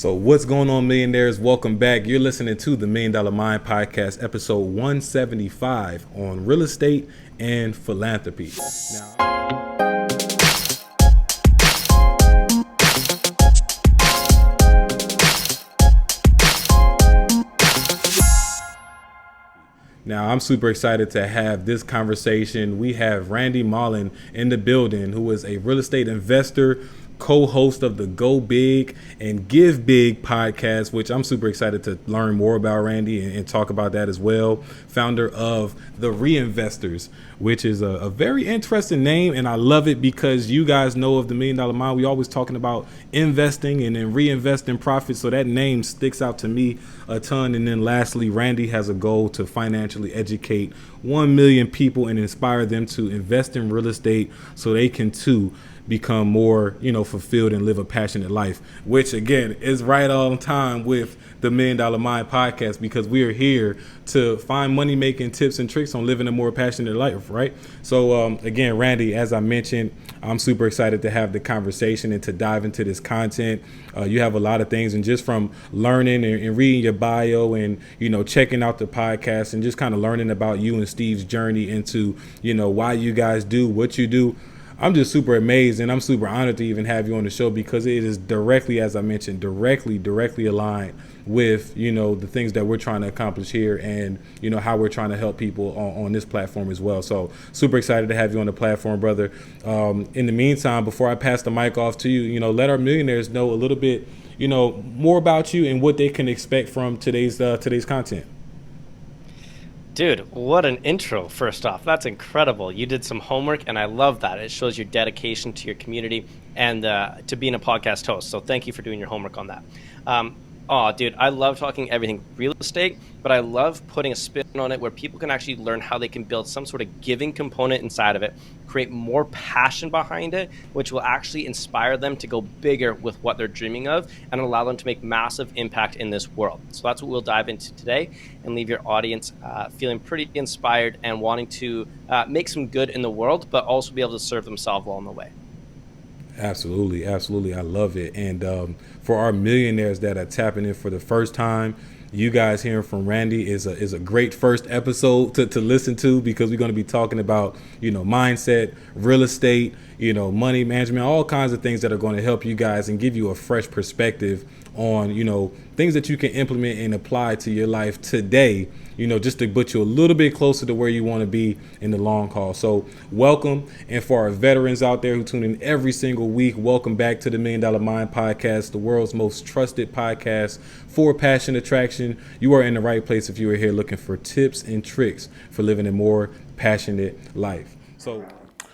So what's going on, millionaires? Welcome back. You're listening to the Million Dollar Mind Podcast, episode 175 on real estate and philanthropy. Now, I'm super excited to have this conversation. We have Randy Molland in the building, who is a real estate investor, co-host of the Go Big and Give Big podcast, which I'm super excited to learn more about Randy and talk about that as well. Founder of the REINVESTORS, which is a very interesting name. And I love it because you guys know of the Million Dollar Mind. We always talking about investing and then reinvesting profits. So that name sticks out to me a ton. And then lastly, Randy has a goal to financially educate 1 million people and inspire them to invest in real estate so they can too become more, fulfilled and live a passionate life, which again is right on time with the Million Dollar Mind podcast, because we are here to find money making tips and tricks on living a more passionate life, right? So again, Randy, as I mentioned, I'm super excited to have the conversation and to dive into this content. You have a lot of things, and just from learning and reading your bio and, checking out the podcast and just kind of learning about you and Steve's journey into, why you guys do what you do, I'm just super amazed, and I'm super honored to even have you on the show, because it is directly, as I mentioned, directly aligned with, the things that we're trying to accomplish here and, how we're trying to help people on this platform as well. So super excited to have you on the platform, brother. In the meantime, before I pass the mic off to you, let our millionaires know a little bit, more about you and what they can expect from today's content. Dude, what an intro, first off. That's incredible. You did some homework, and I love that. It shows your dedication to your community and to being a podcast host. So thank you for doing your homework on that. Dude, I love talking everything real estate, but I love putting a spin on it where people can actually learn how they can build some sort of giving component inside of it, create more passion behind it, which will actually inspire them to go bigger with what they're dreaming of and allow them to make massive impact in this world. So that's what we'll dive into today and leave your audience feeling pretty inspired and wanting to make some good in the world, but also be able to serve themselves along the way. Absolutely. I love it. And for our millionaires that are tapping in for the first time, you guys hearing from Randy is a great first episode to listen to, because we're going to be talking about, mindset, real estate, money management, all kinds of things that are going to help you guys and give you a fresh perspective on, things that you can implement and apply to your life today, just to put you a little bit closer to where you want to be in the long haul. So welcome. And for our veterans out there who tune in every single week, welcome back to the Million Dollar Mind Podcast, the world's most trusted podcast for passion attraction. You are in the right place if you are here looking for tips and tricks for living a more passionate life. So,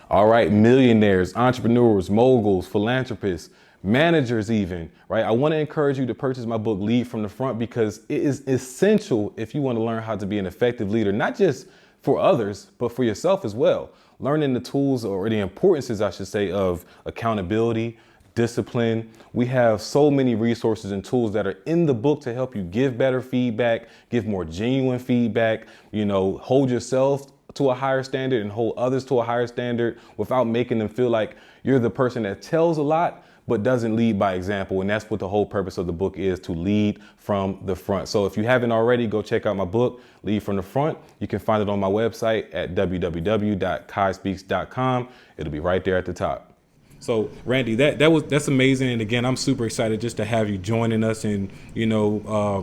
all right, millionaires, entrepreneurs, moguls, philanthropists, managers even, right? I want to encourage you to purchase my book, Lead from the Front, because it is essential if you want to learn how to be an effective leader, not just for others, but for yourself as well. Learning the tools, or the importances, I should say, of accountability, discipline. We have so many resources and tools that are in the book to help you give better feedback, give more genuine feedback, hold yourself to a higher standard and hold others to a higher standard without making them feel like you're the person that tells a lot but doesn't lead by example. And that's what the whole purpose of the book is, to lead from the front. So if you haven't already, go check out my book, Lead from the Front. You can find it on my website at www.kaispeaks.com. It'll be right there at the top. So Randy, that's amazing. And again, I'm super excited just to have you joining us, and,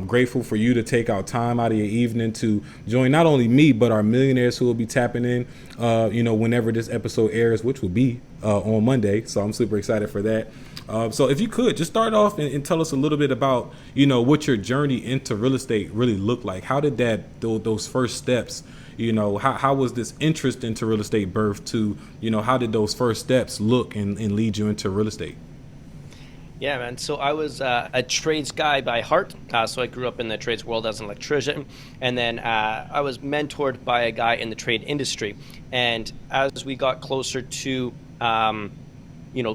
grateful for you to take out time out of your evening to join not only me, but our millionaires who will be tapping in, whenever this episode airs, which will be on Monday. So I'm super excited for that. So if you could just start off and tell us a little bit about, what your journey into real estate really looked like. How did those first steps, how was this interest into real estate birthed to, how did those first steps look and lead you into real estate? Yeah, man. So I was a trades guy by heart. So I grew up in the trades world as an electrician. And then I was mentored by a guy in the trade industry. And as we got closer to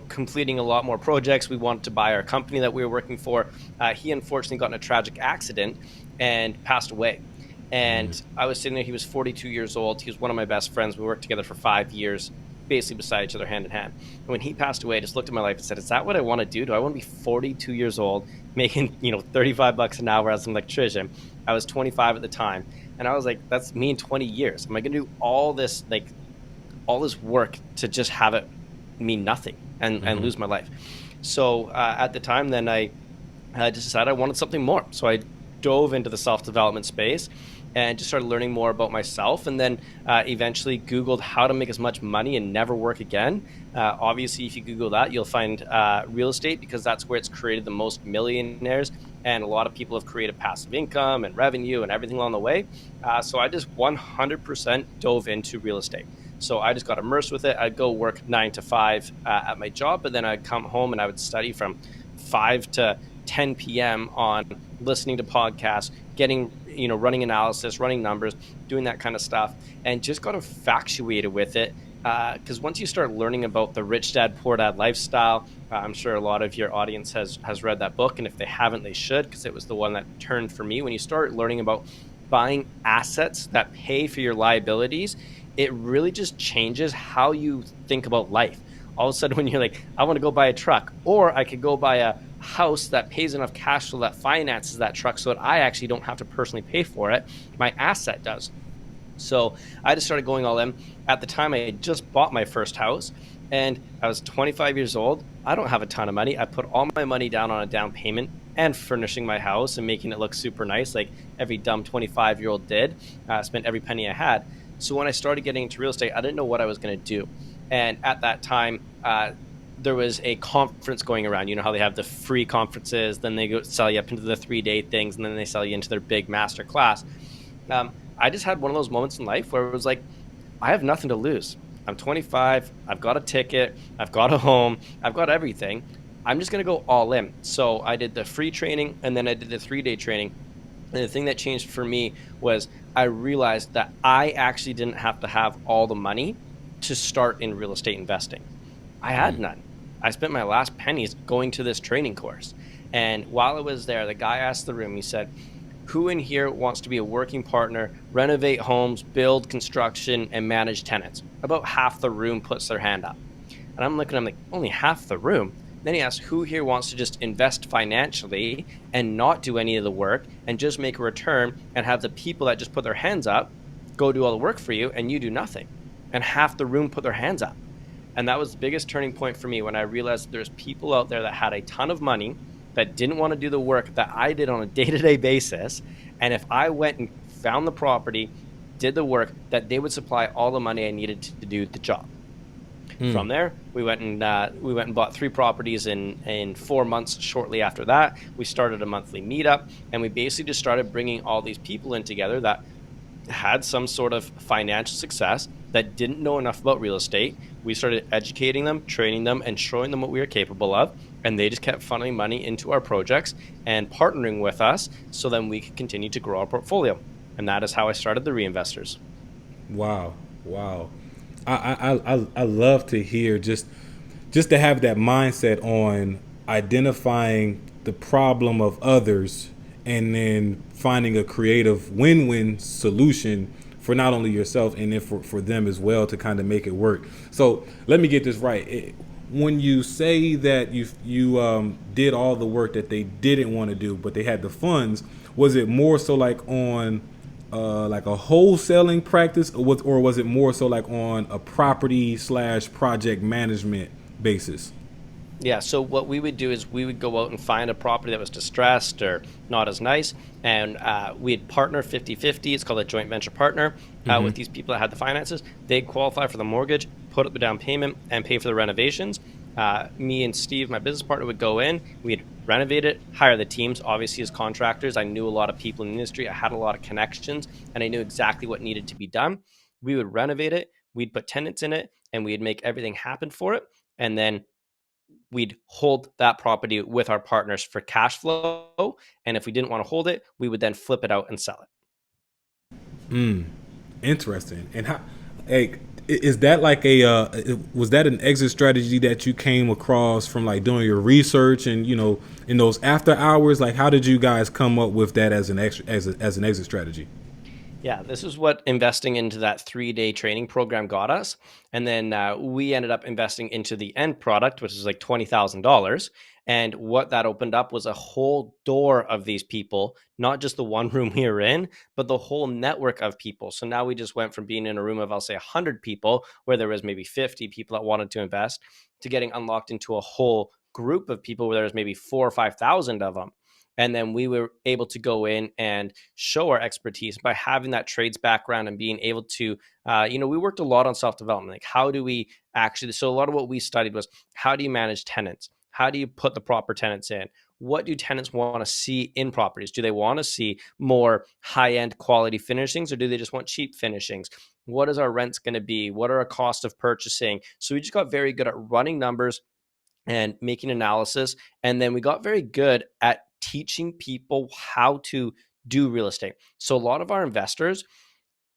completing a lot more projects, we wanted to buy our company that we were working for. He unfortunately got in a tragic accident and passed away. And I was sitting there, he was 42 years old. He was one of my best friends. We worked together for 5 years. basically beside each other, hand in hand. And when he passed away, I just looked at my life and said, is that what I want to do? Do I want to be 42 years old, making, $35 an hour as an electrician? I was 25 at the time. And I was like, that's me in 20 years. Am I going to do all this, all this work to just have it mean nothing and lose my life? So at the time, then I just decided I wanted something more. So I dove into the self-development space and just started learning more about myself, and then eventually Googled how to make as much money and never work again. Obviously, if you Google that, you'll find real estate, because that's where it's created the most millionaires, and a lot of people have created passive income and revenue and everything along the way. So I just 100% dove into real estate. So I just got immersed with it. I'd go work 9 to 5 at my job, but then I'd come home and I would study from 5 to 10 p.m. on listening to podcasts, running analysis, running numbers, doing that kind of stuff, and just got infatuated with it. Because once you start learning about the rich dad, poor dad lifestyle, I'm sure a lot of your audience has read that book. And if they haven't, they should, because it was the one that turned for me. When you start learning about buying assets that pay for your liabilities, it really just changes how you think about life. All of a sudden, when you're like, I want to go buy a truck, or I could go buy a house that pays enough cash flow that finances that truck so that I actually don't have to personally pay for it, my asset does. So I just started going all in. At the time, I had just bought my first house, and I was 25 years old. I don't have a ton of money. I put all my money down on a down payment and furnishing my house and making it look super nice, like every dumb 25-year-old did. Spent every penny I had. So when I started getting into real estate, I didn't know what I was going to do. And at that time, there was a conference going around. You know how they have the free conferences, then they go sell you up into the 3-day things, and then they sell you into their big master class. I just had one of those moments in life where it was like, I have nothing to lose. I'm 25. I've got a ticket. I've got a home. I've got everything. I'm just going to go all in. So I did the free training, and then I did the 3-day training. And the thing that changed for me was I realized that I actually didn't have to have all the money to start in real estate investing. I had none. I spent my last pennies going to this training course. And while I was there, the guy asked the room, he said, who in here wants to be a working partner, renovate homes, build construction, and manage tenants? About half the room puts their hand up. And I'm looking, I'm like, only half the room? Then he asked, who here wants to just invest financially and not do any of the work and just make a return and have the people that just put their hands up go do all the work for you and you do nothing? And half the room put their hands up. And that was the biggest turning point for me when I realized there's people out there that had a ton of money that didn't want to do the work that I did on a day-to-day basis. And if I went and found the property, did the work, that they would supply all the money I needed to do the job. From there, we went and bought 3 properties in 4 months. Shortly after that, we started a monthly meetup, and we basically just started bringing all these people in together that had some sort of financial success, that didn't know enough about real estate. We started educating them, training them, and showing them what we were capable of, and they just kept funneling money into our projects and partnering with us so then we could continue to grow our portfolio. And that is how I started the REINVESTORS. Wow. I love to hear just to have that mindset on identifying the problem of others and then finding a creative win-win solution for not only yourself and then for them as well to kind of make it work. So let me get this right. When you say that you did all the work that they didn't want to do, but they had the funds, was it more so like on like a wholesaling practice, or was it more so like on a property/project management basis? Yeah, so what we would do is we would go out and find a property that was distressed or not as nice, and we'd partner 50-50. It's called a joint venture partner with these people that had the finances. They'd qualify for the mortgage, put up the down payment, and pay for the renovations. Me and Steve, my business partner, would go in, we'd renovate it, hire the teams, obviously as contractors. I knew a lot of people in the industry, I had a lot of connections, and I knew exactly what needed to be done. We would renovate it, we'd put tenants in it, and we'd make everything happen for it, and then we'd hold that property with our partners for cash flow, and if we didn't want to hold it, we would then flip it out and sell it. Interesting. And how, hey, is that like was that an exit strategy that you came across from like doing your research and, you know, in those after hours? Like, how did you guys come up with that as an exit strategy? Yeah, this is what investing into that 3-day training program got us. And then we ended up investing into the end product, which is like $20,000. And what that opened up was a whole door of these people, not just the one room we were in, but the whole network of people. So now we just went from being in a room of, I'll say, 100 people, where there was maybe 50 people that wanted to invest, to getting unlocked into a whole group of people where there was maybe 4 or 5,000 of them. And then we were able to go in and show our expertise by having that trades background and being able to, we worked a lot on self-development. Like, how do we actually, so a lot of what we studied was, how do you manage tenants? How do you put the proper tenants in? What do tenants want to see in properties? Do they want to see more high-end quality finishings, or do they just want cheap finishings? What is our rents going to be? What are our cost of purchasing? So we just got very good at running numbers and making analysis. And then we got very good at teaching people how to do real estate. So a lot of our investors,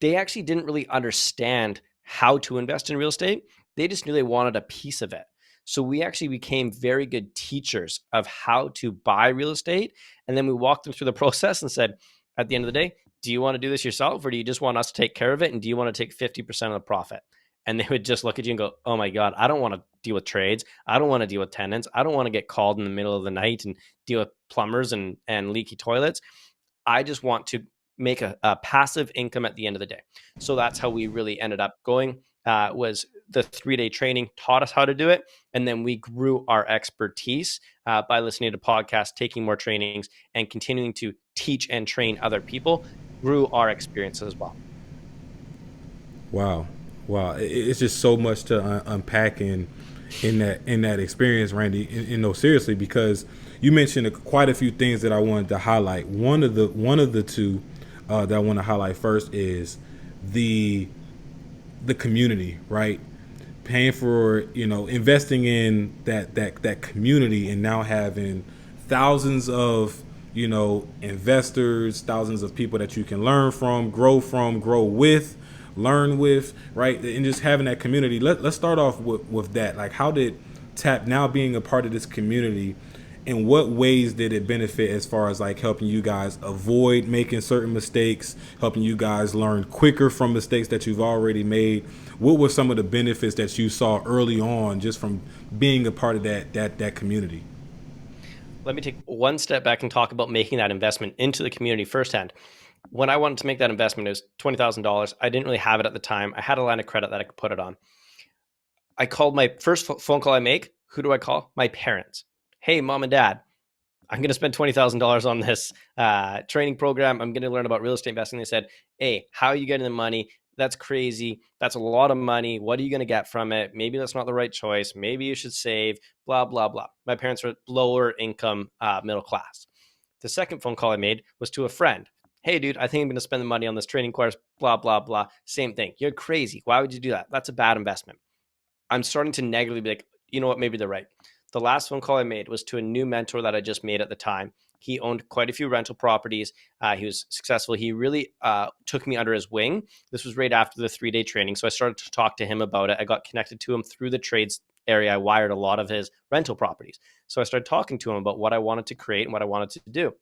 they actually didn't really understand how to invest in real estate. They just knew they wanted a piece of it. So we actually became very good teachers of how to buy real estate. And then we walked them through the process and said, at the end of the day, do you want to do this yourself, or do you just want us to take care of it? And do you want to take 50% of the profit? And they would just look at you and go, oh my God, I don't want to deal with trades. I don't want to deal with tenants. I don't want to get called in the middle of the night and deal with plumbers and leaky toilets. I just want to make a passive income at the end of the day. So that's how we really ended up going. Was the 3-day training taught us how to do it, and then we grew our expertise by listening to podcasts, taking more trainings, and continuing to teach and train other people. Grew our experience as well. Wow, wow! It's just so much to unpack in that experience, Randy. And no, seriously, because you mentioned quite a few things that I wanted to highlight. One of the two that I want to highlight first is the the community, right? Paying for, investing in that community, and now having thousands of, investors, thousands of people that you can from, grow with, learn with, right? And just having that community. Let's start off with that. Like, how did Tap, now being a part of this community, in what ways did it benefit, as far as like helping you guys avoid making certain mistakes, helping you guys learn quicker from mistakes that you've already made? What were some of the benefits that you saw early on just from being a part of that community? Let me take one step back and talk about making that investment into the community firsthand. When I wanted to make that investment, it was $20,000. I didn't really have it at the time. I had a line of credit that I could put it on. I called my first phone call I make. Who do I call? My parents. Hey, mom and dad, I'm going to spend $20,000 on this training program. I'm going to learn about real estate investing. They said, hey, how are you getting the money? That's crazy. That's a lot of money. What are you going to get from it? Maybe that's not the right choice. Maybe you should save, blah, blah, blah. My parents were lower income, middle class. The second phone call I made was to a friend. Hey, dude, I think I'm going to spend the money on this training course, blah, blah, blah. Same thing. You're crazy. Why would you do that? That's a bad investment. I'm starting to negatively be like, you know what, maybe they're right. The last phone call I made was to a new mentor that I just made at the time. He owned quite a few rental properties. He was successful. He really took me under his wing. This was right after the 3-day training. So I started to talk to him about it. I got connected to him through the trades area. I wired a lot of his rental properties. So I started talking to him about what I wanted to create and what I wanted to do.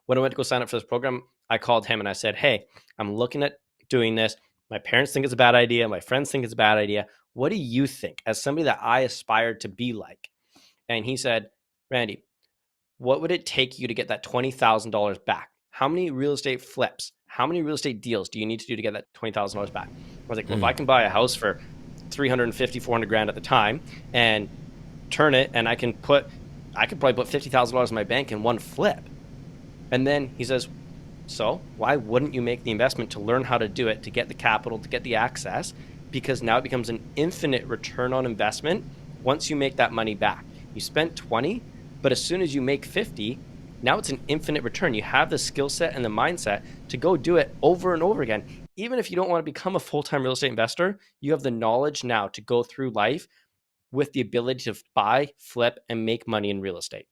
When I went to go sign up for this program, I called him and I said, hey, I'm looking at doing this. My parents think it's a bad idea. My friends think it's a bad idea. What do you think, as somebody that I aspire to be like? And he said, Randy, what would it take you to get that $20,000 back? How many real estate flips? How many real estate deals do you need to do to get that $20,000 back? I was like, well, if I can buy a house for 350, 400 grand at the time and turn it, and I could probably put $50,000 in my bank in one flip. And then he says, so why wouldn't you make the investment to learn how to do it, to get the capital, to get the access? Because now it becomes an infinite return on investment once you make that money back. You spent 20, but as soon as you make 50, now it's an infinite return. You have the skill set and the mindset to go do it over and over again. Even if you don't want to become a full-time real estate investor, you have the knowledge now to go through life with the ability to buy, flip, and make money in real estate.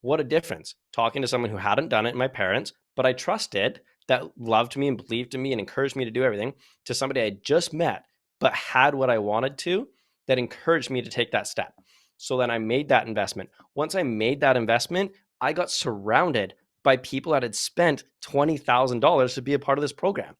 What a difference talking to someone who hadn't done it, my parents, but I trusted, that loved me and believed in me and encouraged me to do everything, to somebody I just met, but had what I wanted to, that encouraged me to take that step. So then I made that investment. Once I made that investment, I got surrounded by people that had spent $20,000 to be a part of this program.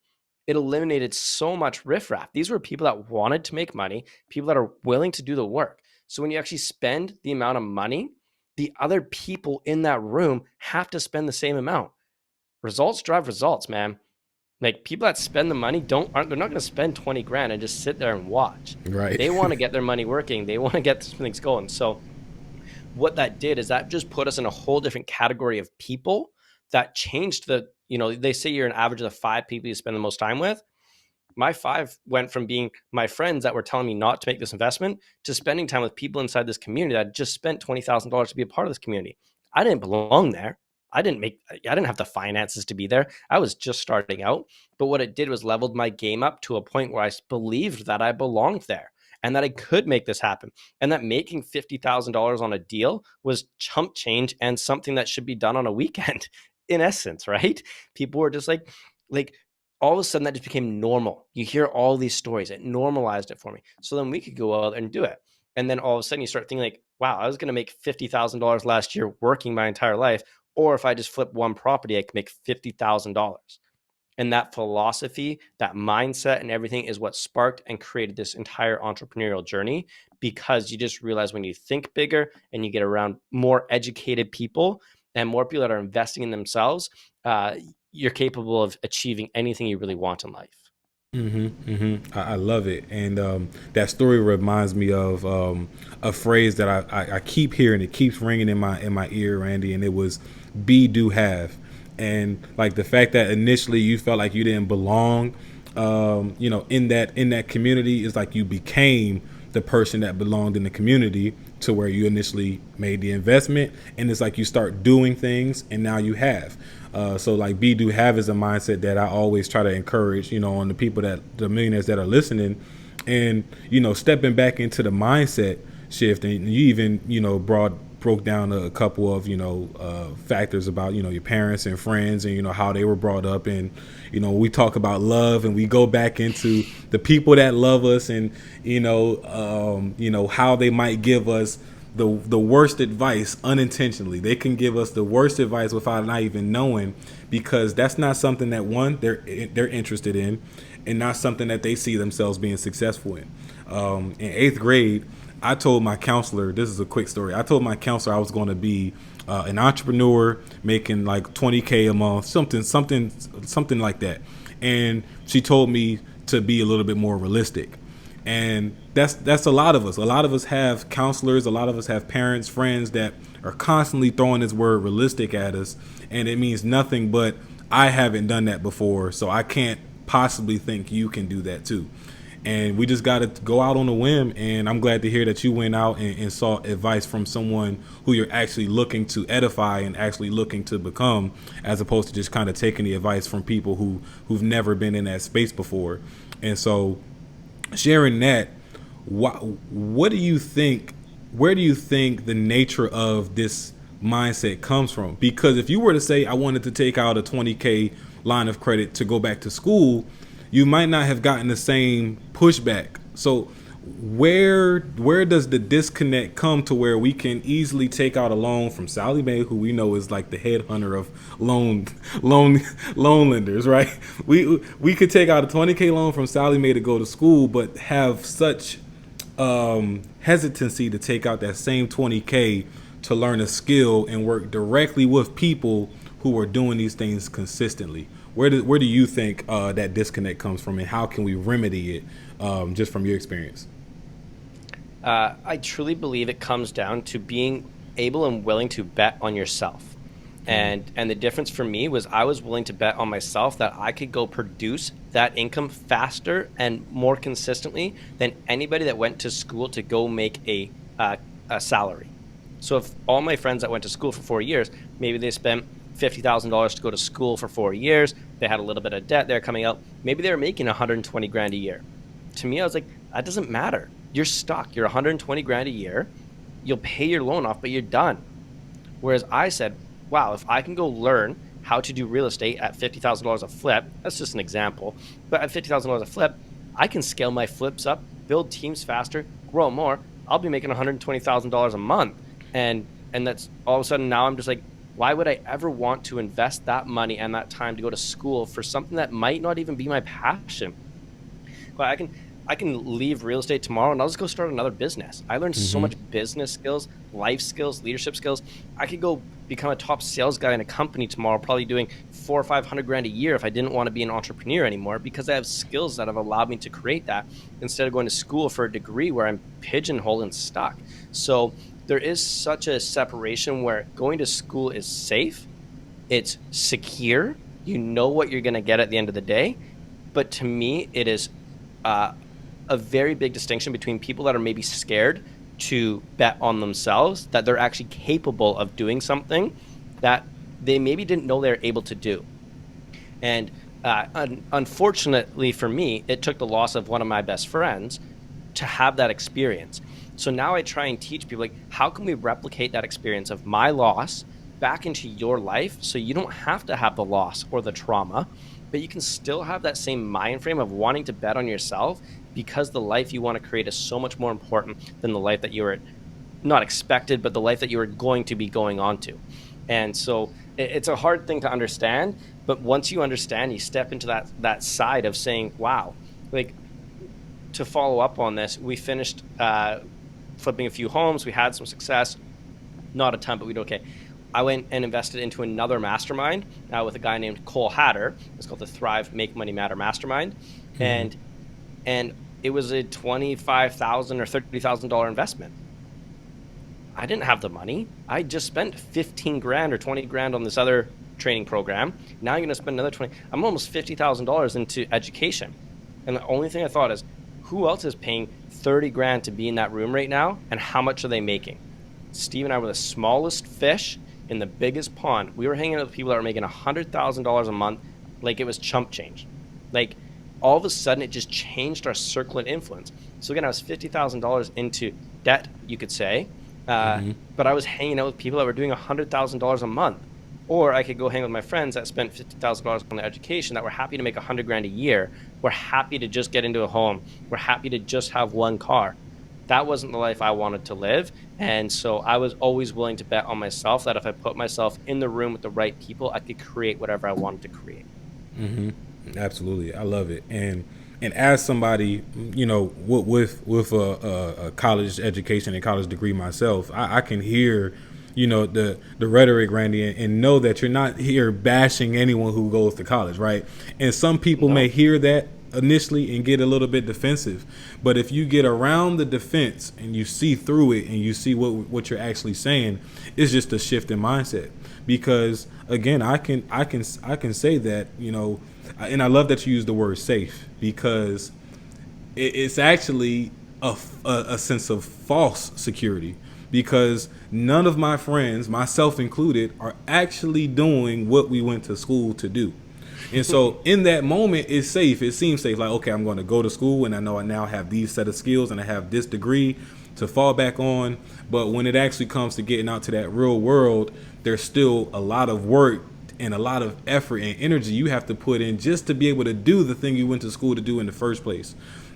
It eliminated so much riffraff. These were people that wanted to make money, people that are willing to do the work. So when you actually spend the amount of money, the other people in that room have to spend the same amount. Results drive results, man. Like, people that spend the money they're not going to spend 20 grand and just sit there and watch. Right. They want to get their money working. They want to get things going. So what that did is that just put us in a whole different category of people that changed they say you're an average of the 5 people you spend the most time with. My 5 went from being my friends that were telling me not to make this investment to spending time with people inside this community that just spent $20,000 to be a part of this community. I didn't belong there. I didn't have the finances to be there. I was just starting out. But what it did was leveled my game up to a point where I believed that I belonged there and that I could make this happen. And that making $50,000 on a deal was chump change and something that should be done on a weekend, in essence, right? People were just like all of a sudden that just became normal. You hear all these stories. It normalized it for me. So then we could go out and do it. And then all of a sudden you start thinking like, wow, I was going to make $50,000 last year working my entire life. Or if I just flip one property, I can make $50,000. And that philosophy, that mindset and everything is what sparked and created this entire entrepreneurial journey, because you just realize when you think bigger and you get around more educated people and more people that are investing in themselves, you're capable of achieving anything you really want in life. I love it. And that story reminds me of a phrase that I keep hearing. It keeps ringing in my ear, Randy, and it was be, do, have. And like the fact that initially you felt like you didn't belong, in that community, is like you became the person that belonged in the community to where you initially made the investment. And it's like you start doing things and now you have. So like be, do, have is a mindset that I always try to encourage, on the millionaires that are listening, and, stepping back into the mindset shift. And you even, broke down a couple of, factors about, your parents and friends and, how they were brought up. And, we talk about love and we go back into the people that love us and, how they might give us the worst advice unintentionally. They can give us the worst advice without not even knowing, because that's not something that they're interested in, and not something that they see themselves being successful in. In 8th grade, I told my counselor, this is a quick story. I told my counselor I was going to be an entrepreneur making like $20K a month, something like that. And she told me to be a little bit more realistic. And that's a lot of us. A lot of us have counselors. A lot of us have parents, friends that are constantly throwing this word realistic at us. And it means nothing but I haven't done that before, so I can't possibly think you can do that too. And we just got to go out on a whim. And I'm glad to hear that you went out and sought advice from someone who you're actually looking to edify and actually looking to become, as opposed to just kind of taking the advice from people who've never been in that space before. And so sharing that, what do you think, where do you think the nature of this mindset comes from? Because if you were to say, I wanted to take out a 20K line of credit to go back to school, you might not have gotten the same pushback. So where does the disconnect come to where we can easily take out a loan from Sally Mae, who we know is like the headhunter of loan lenders, right? We could take out a 20K loan from Sally Mae to go to school, but have such hesitancy to take out that same 20K to learn a skill and work directly with people who are doing these things consistently. Where do you think that disconnect comes from, and how can we remedy it, just from your experience? I truly believe it comes down to being able and willing to bet on yourself. And the difference for me was I was willing to bet on myself that I could go produce that income faster and more consistently than anybody that went to school to go make a salary. So if all my friends that went to school for 4 years, maybe they spent $50,000 to go to school for 4 years, they had a little bit of debt, they're coming out, maybe they're making 120 grand a year. To me, I was like, that doesn't matter. You're stuck. You're 120 grand a year. You'll pay your loan off, but you're done. Whereas I said, wow, if I can go learn how to do real estate at $50,000 a flip, that's just an example, but at $50,000 a flip, I can scale my flips up, build teams faster, grow more. I'll be making $120,000 a month. And that's all of a sudden now I'm just like, Why would I ever want to invest that money and that time to go to school for something that might not even be my passion? But I can leave real estate tomorrow and I'll just go start another business. I learned so Mm-hmm. much business skills, life skills, leadership skills. I could go become a top sales guy in a company tomorrow, probably doing 400 or 500 grand a year if I didn't want to be an entrepreneur anymore, because I have skills that have allowed me to create that instead of going to school for a degree where I'm pigeonholed and stuck. So there is such a separation where going to school is safe, it's secure, you know what you're going to get at the end of the day. But to me, it is uh, a very big distinction between people that are maybe scared to bet on themselves, that they're actually capable of doing something that they maybe didn't know they're able to do. And unfortunately for me, it took the loss of one of my best friends to have that experience. So now I try and teach people, like, how can we replicate that experience of my loss back into your life so you don't have to have the loss or the trauma, but you can still have that same mind frame of wanting to bet on yourself, because the life you want to create is so much more important than the life that you were not expected, but the life that you were going to be going on to. And so it's a hard thing to understand, but once you understand, you step into that side of saying, wow, like, to follow up on this, we finished flipping a few homes. We had some success, not a ton, but we did okay. I went and invested into another mastermind with a guy named Cole Hatter. It's called the Thrive Make Money Matter Mastermind. Mm-hmm. And it was a $25,000 or $30,000 investment. I didn't have the money. I just spent 15 grand or 20 grand on this other training program. Now you're going to spend another 20. I'm almost $50,000 into education. And the only thing I thought is, who else is paying 30 grand to be in that room right now? And how much are they making? Steve and I were the smallest fish in the biggest pond. We were hanging out with people that were making $100,000 a month like it was chump change. Like, all of a sudden, it just changed our circle of influence. So again, I was $50,000 into debt, you could say, but I was hanging out with people that were doing $100,000 a month. Or I could go hang with my friends that spent $50,000 on their education, that were happy to make 100 grand a year. We're happy to just get into a home. We're happy to just have one car. That wasn't the life I wanted to live. And so I was always willing to bet on myself that if I put myself in the room with the right people, I could create whatever I wanted to create. Mm-hmm. Absolutely, I love it. And as somebody, you know, with a college education and college degree myself, I can hear, you know, the rhetoric, Randy, and know that you're not here bashing anyone who goes to college, right? And some people No. may hear that initially and get a little bit defensive, but if you get around the defense and you see through it and you see what you're actually saying, it's just a shift in mindset. Because again, I can say that, you know, and I love that you use the word safe, because it's actually a sense of false security, because none of my friends, myself included, are actually doing what we went to school to do. And so in that moment, it's safe. It seems safe. Like, okay, I'm going to go to school and I know I now have these set of skills and I have this degree to fall back on. But when it actually comes to getting out to that real world, there's still a lot of work and a lot of effort and energy you have to put in just to be able to do the thing you went to school to do in the first place.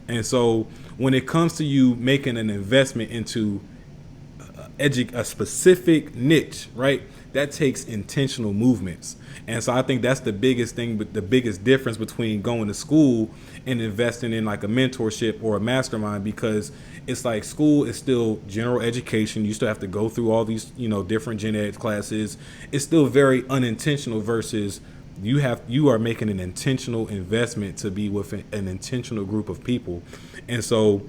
And so when it comes to you making an investment into a specific niche, right, that takes intentional movements. And so I think that's the biggest thing, but the biggest difference between going to school and investing in like a mentorship or a mastermind, because it's like school is still general education. You still have to go through all these, you know, different gen ed classes. It's still very unintentional, versus you are making an intentional investment to be with an intentional group of people. And so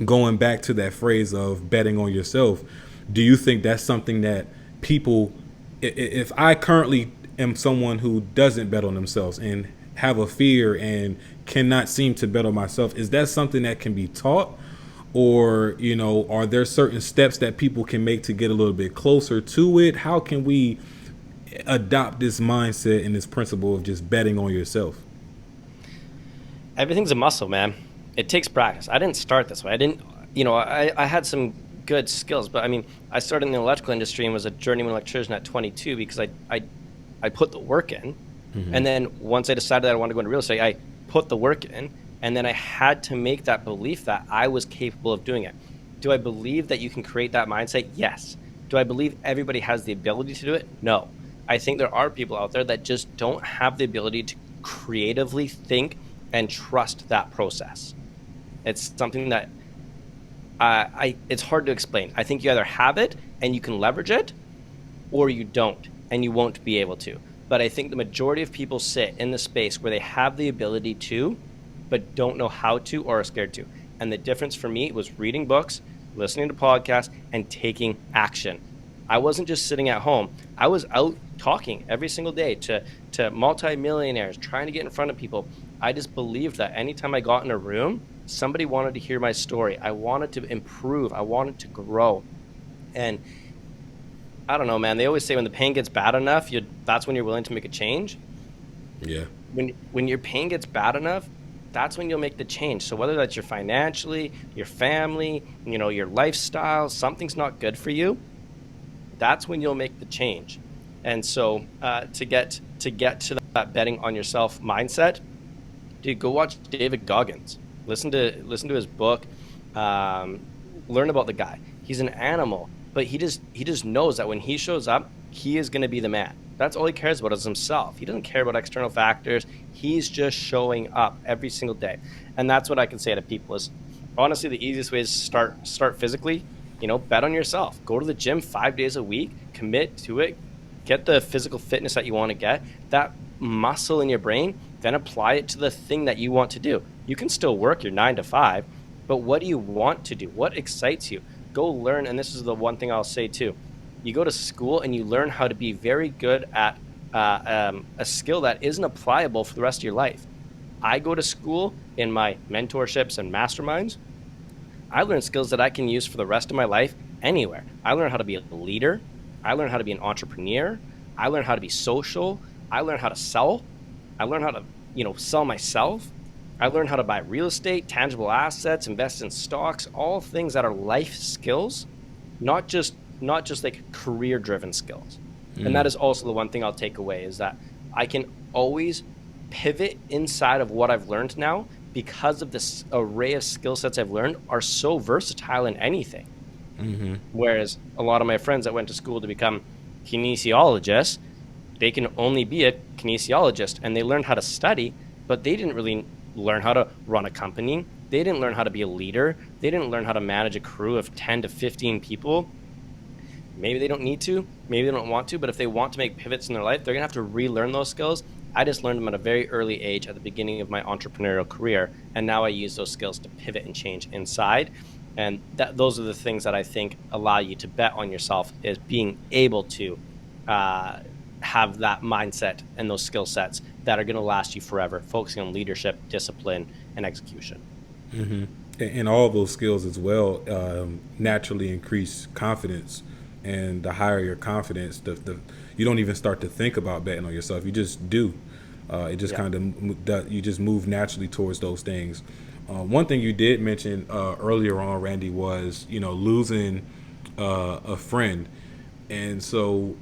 going back to that phrase of betting on yourself, do you think that's something that people, if I currently am someone who doesn't bet on themselves and have a fear and cannot seem to bet on myself, is that something that can be taught? Or, you know, are there certain steps that people can make to get a little bit closer to it? How can we adopt this mindset and this principle of just betting on yourself? Everything's a muscle, man. It takes practice. I didn't start this way. I had some good skills, but I mean, I started in the electrical industry and was a journeyman electrician at 22 because I put the work in. Mm-hmm. And then once I decided that I wanted to go into real estate, I put the work in, and then I had to make that belief that I was capable of doing it. Do I believe that you can create that mindset? Yes. Do I believe everybody has the ability to do it? No. I think there are people out there that just don't have the ability to creatively think and trust that process. It's something that it's hard to explain. I think you either have it and you can leverage it, or you don't and you won't be able to. But I think the majority of people sit in the space where they have the ability to, but don't know how to or are scared to. And the difference for me was reading books, listening to podcasts, and taking action. I wasn't just sitting at home. I was out talking every single day to multi-millionaires, trying to get in front of people. I just believed that anytime I got in a room, somebody wanted to hear my story. I wanted to improve. I wanted to grow. And I don't know, man. They always say when the pain gets bad enough, that's when you're willing to make a change. Yeah. When your pain gets bad enough, that's when you'll make the change. So whether that's your financially, your family, your lifestyle, something's not good for you, that's when you'll make the change. And so to get to that betting on yourself mindset, dude, go watch David Goggins. Listen to his book. Learn about the guy. He's an animal, but he just knows that when he shows up, he is going to be the man. That's all he cares about is himself. He doesn't care about external factors. He's just showing up every single day. And that's what I can say to people is, honestly, the easiest way is to start physically. Bet on yourself. Go to the gym 5 days a week. Commit to it. Get the physical fitness that you want to get. That muscle in your brain, then apply it to the thing that you want to do. You can still work your 9 to 5, but what do you want to do? What excites you? Go learn, and this is the one thing I'll say too. You go to school and you learn how to be very good at a skill that isn't applicable for the rest of your life. I go to school in my mentorships and masterminds. I learn skills that I can use for the rest of my life anywhere. I learn how to be a leader. I learn how to be an entrepreneur. I learn how to be social. I learn how to sell. I learn how to, sell myself. I learn how to buy real estate, tangible assets, invest in stocks, all things that are life skills, not just like career-driven skills. And that is also the one thing I'll take away is that I can always pivot inside of what I've learned now because of this array of skill sets I've learned are so versatile in anything. Mm-hmm. Whereas a lot of my friends that went to school to become kinesiologists, they can only be a kinesiologist, and they learned how to study, but they didn't really learn how to run a company. They didn't learn how to be a leader. They didn't learn how to manage a crew of 10 to 15 people. Maybe they don't need to, maybe they don't want to, but if they want to make pivots in their life, they're gonna have to relearn those skills. I just learned them at a very early age at the beginning of my entrepreneurial career, and now I use those skills to pivot and change inside. And those are the things that I think allow you to bet on yourself, is being able to have that mindset and those skill sets that are going to last you forever, focusing on leadership, discipline, and execution. Mm-hmm. And all those skills as well naturally increase confidence. And the higher your confidence, you don't even start to think about betting on yourself. You just do. It just kind of, you just move naturally towards those things. One thing you did mention earlier on, Randy, was, losing a friend. And so,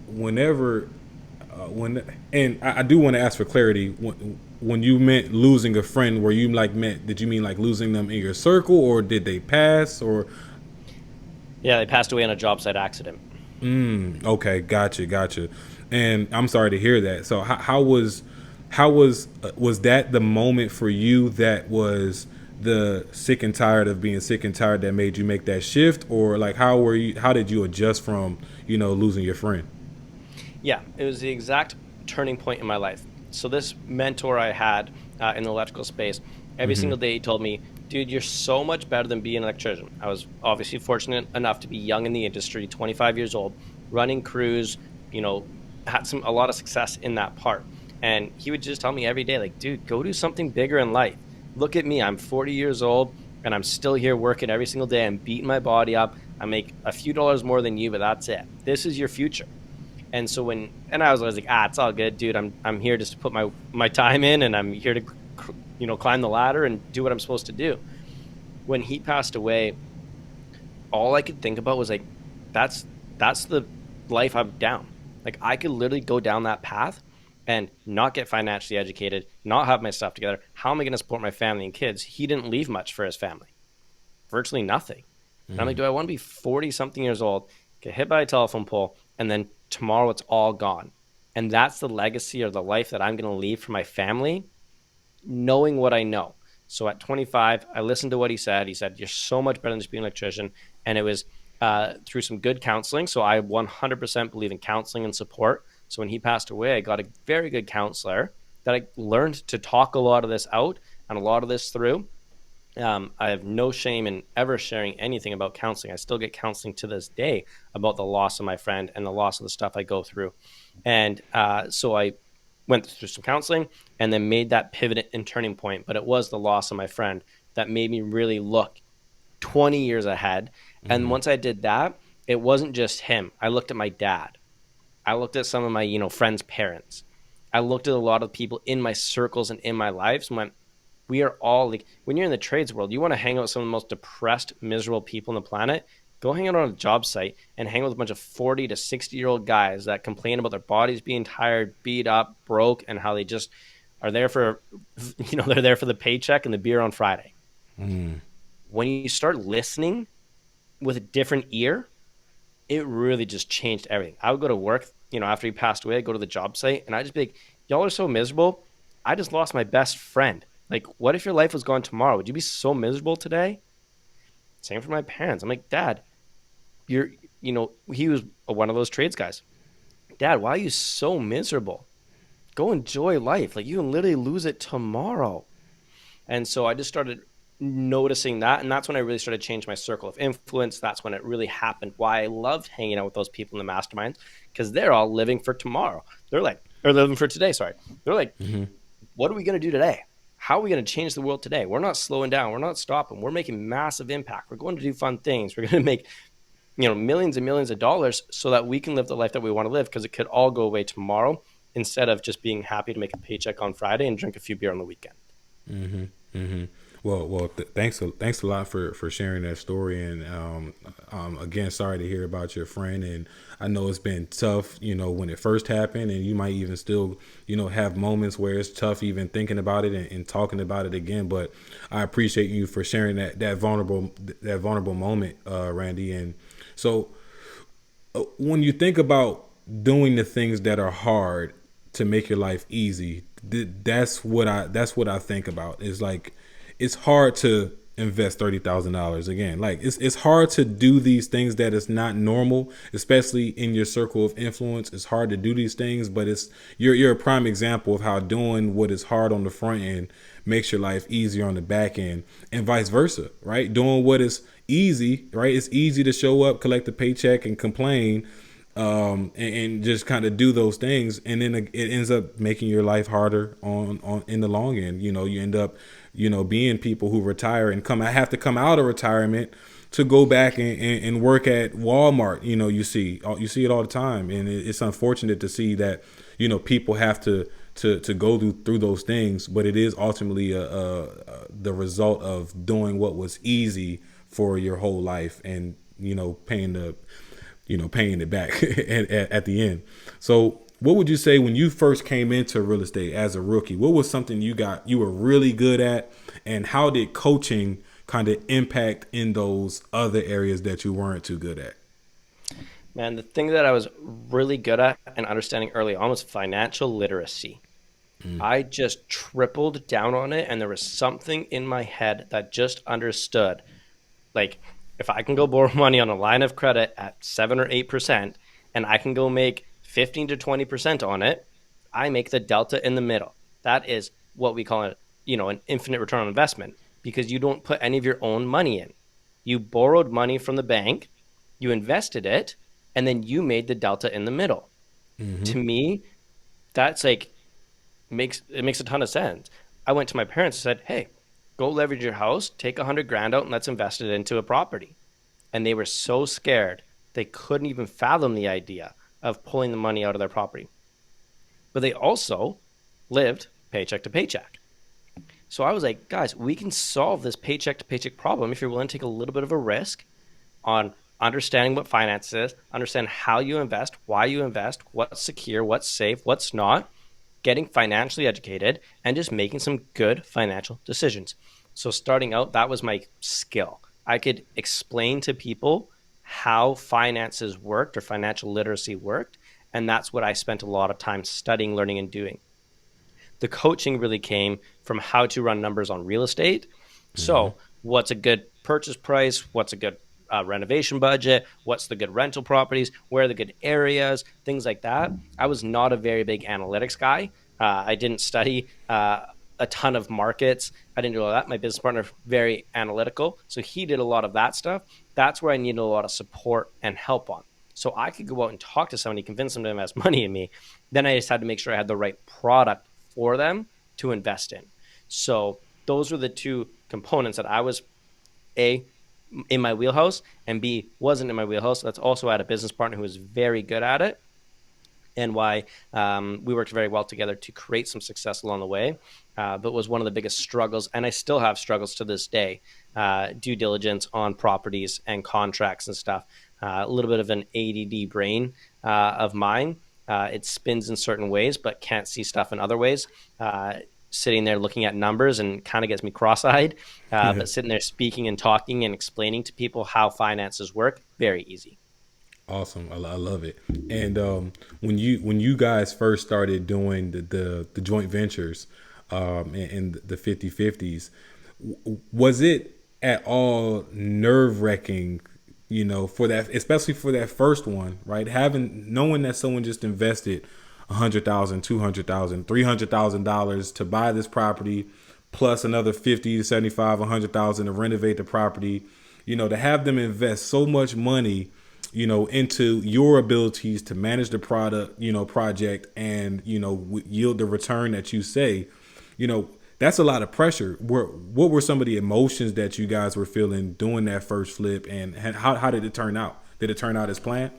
whenever, and I do want to ask for clarity, when you meant losing a friend, did you mean like losing them in your circle, or did they pass, or? Yeah, they passed away in a job site accident. Okay, gotcha. And I'm sorry to hear that. So how was that the moment for you that was the sick and tired of being sick and tired that made you make that shift, or like how did you adjust from losing your friend? Yeah, it was the exact turning point in my life. So this mentor I had in the electrical space, every single day he told me, dude, you're so much better than being an electrician. I was obviously fortunate enough to be young in the industry, 25 years old, running crews, had a lot of success in that part. And he would just tell me every day, like, dude, go do something bigger in life. Look at me. I'm 40 years old, and I'm still here working every single day. I'm beating my body up. I make a few dollars more than you, but that's it. This is your future. And so and I was always like, it's all good, dude. I'm here just to put my time in, and I'm here to climb the ladder and do what I'm supposed to do. When he passed away, all I could think about was like, that's the life I'm down. Like, I could literally go down that path and not get financially educated, not have my stuff together. How am I going to support my family and kids? He didn't leave much for his family, virtually nothing. And I'm like, do I want to be 40 something years old, get hit by a telephone pole, and then tomorrow it's all gone? And that's the legacy or the life that I'm going to leave for my family, knowing what I know. So at 25, I listened to what he said. He said, you're so much better than just being an electrician. And it was through some good counseling. So I 100% believe in counseling and support. So when he passed away, I got a very good counselor that I learned to talk a lot of this out and a lot of this through. I have no shame in ever sharing anything about counseling. I still get counseling to this day about the loss of my friend and the loss of the stuff I go through. And so I went through some counseling and then made that pivot and turning point. But it was the loss of my friend that made me really look 20 years ahead. And once I did that, it wasn't just him. I looked at my dad. I looked at some of my, friends' parents. I looked at a lot of people in my circles and in my lives and went, we are all like, when you're in the trades world, you want to hang out with some of the most depressed, miserable people on the planet. Go hang out on a job site and hang out with a bunch of 40 to 60-year-old guys that complain about their bodies being tired, beat up, broke, and how they just are there for, they're there for the paycheck and the beer on Friday. When you start listening with a different ear, it really just changed everything. I would go to work, after he passed away, I'd go to the job site and I'd just be like, y'all are so miserable. I just lost my best friend. Like, what if your life was gone tomorrow? Would you be so miserable today? Same for my parents. I'm like, Dad, he was one of those trades guys. Dad, why are you so miserable? Go enjoy life. Like, you can literally lose it tomorrow. And so I just started noticing that. And that's when I really started to change my circle of influence. That's when it really happened. Why I loved hanging out with those people in the masterminds, because they're all living for tomorrow. They're living for today. Sorry. They're like, what are we going to do today? How are we going to change the world today? We're not slowing down. We're not stopping. We're making massive impact. We're going to do fun things. We're going to make, millions and millions of dollars so that we can live the life that we want to live, because it could all go away tomorrow instead of just being happy to make a paycheck on Friday and drink a few beer on the weekend. Well, thanks a lot for sharing that story. And again, sorry to hear about your friend. And I know it's been tough, when it first happened, and you might even still, have moments where it's tough even thinking about it and talking about it again. But I appreciate you for sharing that vulnerable moment, Randy. And so when you think about doing the things that are hard to make your life easy, that's what I think about. Is like, it's hard to invest $30,000 again. Like, it's hard to do these things that is not normal, especially in your circle of influence. It's hard to do these things, but you're a prime example of how doing what is hard on the front end makes your life easier on the back end, and vice versa, right? Doing what is easy, right? It's easy to show up, collect a paycheck, and complain, and just kind of do those things, and then it ends up making your life harder on in the long end. You end up being people who retire and have to come out of retirement to go back and work at Walmart. You see it all the time, and it's unfortunate to see that people have to go through those things, but it is ultimately the result of doing what was easy for your whole life, and paying it back at the end. So what would you say when you first came into real estate as a rookie? What was something you were really good at, and how did coaching kind of impact in those other areas that you weren't too good at? Man, the thing that I was really good at and understanding early on was financial literacy. I just tripled down on it, and there was something in my head that just understood, like, if I can go borrow money on a line of credit at 7 or 8%, and I can go make 15 to 20% on it, I make the delta in the middle. That is what we call an infinite return on investment, because you don't put any of your own money in. You borrowed money from the bank, you invested it, and then you made the delta in the middle. To me, that's makes a ton of sense. I went to my parents and said, hey, go leverage your house, take $100,000 out, and let's invest it into a property. And they were so scared, they couldn't even fathom the idea of pulling the money out of their property. But they also lived paycheck to paycheck. So I was like, guys, we can solve this paycheck to paycheck problem if you're willing to take a little bit of a risk on understanding what finance is, understand how you invest, why you invest, what's secure, what's safe, what's not, getting financially educated, and just making some good financial decisions. So starting out, that was my skill. I could explain to people how finances worked or financial literacy worked. And that's what I spent a lot of time studying, learning, and doing. The coaching really came from how to run numbers on real estate. Mm-hmm. So, what's a good purchase price? What's a good renovation budget? What's the good rental properties? Where are the good areas? Things like that. I was not a very big analytics guy. I didn't study a ton of markets. I didn't do all that. My business partner, very analytical. So he did a lot of that stuff. That's where I needed a lot of support and help on. So I could go out and talk to somebody, convince them to invest money in me. Then I just had to make sure I had the right product for them to invest in. So those were the two components that I was A, in my wheelhouse, and B, wasn't in my wheelhouse. That's also I had a business partner who was very good at it, and why we worked very well together to create some success along the way. But was one of the biggest struggles, and I still have struggles to this day, due diligence on properties and contracts and stuff. A little bit of an ADD brain of mine. It spins in certain ways, but can't see stuff in other ways. Sitting there looking at numbers and kind of gets me cross-eyed. But sitting there speaking and talking and explaining to people how finances work, very easy. Awesome. I love it. And when you guys first started doing the joint ventures and the 50/50s, was it at all nerve wracking, for that, especially for that first one, right? Knowing that someone just invested $100,000, $200,000, $300,000 to buy this property, plus another 50 to 75, 100,000 to renovate the property, to have them invest so much money, into your abilities to manage the project and, yield the return that you say, that's a lot of pressure. What were some of the emotions that you guys were feeling doing that first flip, and how did it turn out? Did it turn out as planned?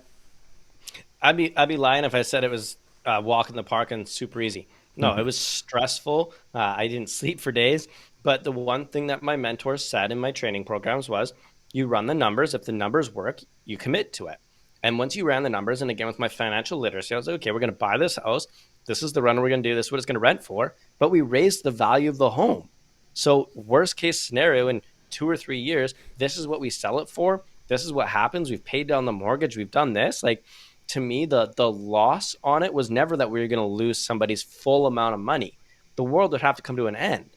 I'd be lying if I said it was walk in the park and super easy. No, it Mm-hmm. was stressful. I didn't sleep for days. But the one thing that my mentors said in my training programs was, you run the numbers. If the numbers work, you commit to it. And once you ran the numbers, and again with my financial literacy, I was like, okay, we're going to buy this house. This is the run we're going to do. This is what it's going to rent for. But we raised the value of the home. So worst case scenario, in 2 or 3 years, this is what we sell it for. This is what happens. We've paid down the mortgage. We've done this. Like, to me, the loss on it was never that we were going to lose somebody's full amount of money. The world would have to come to an end.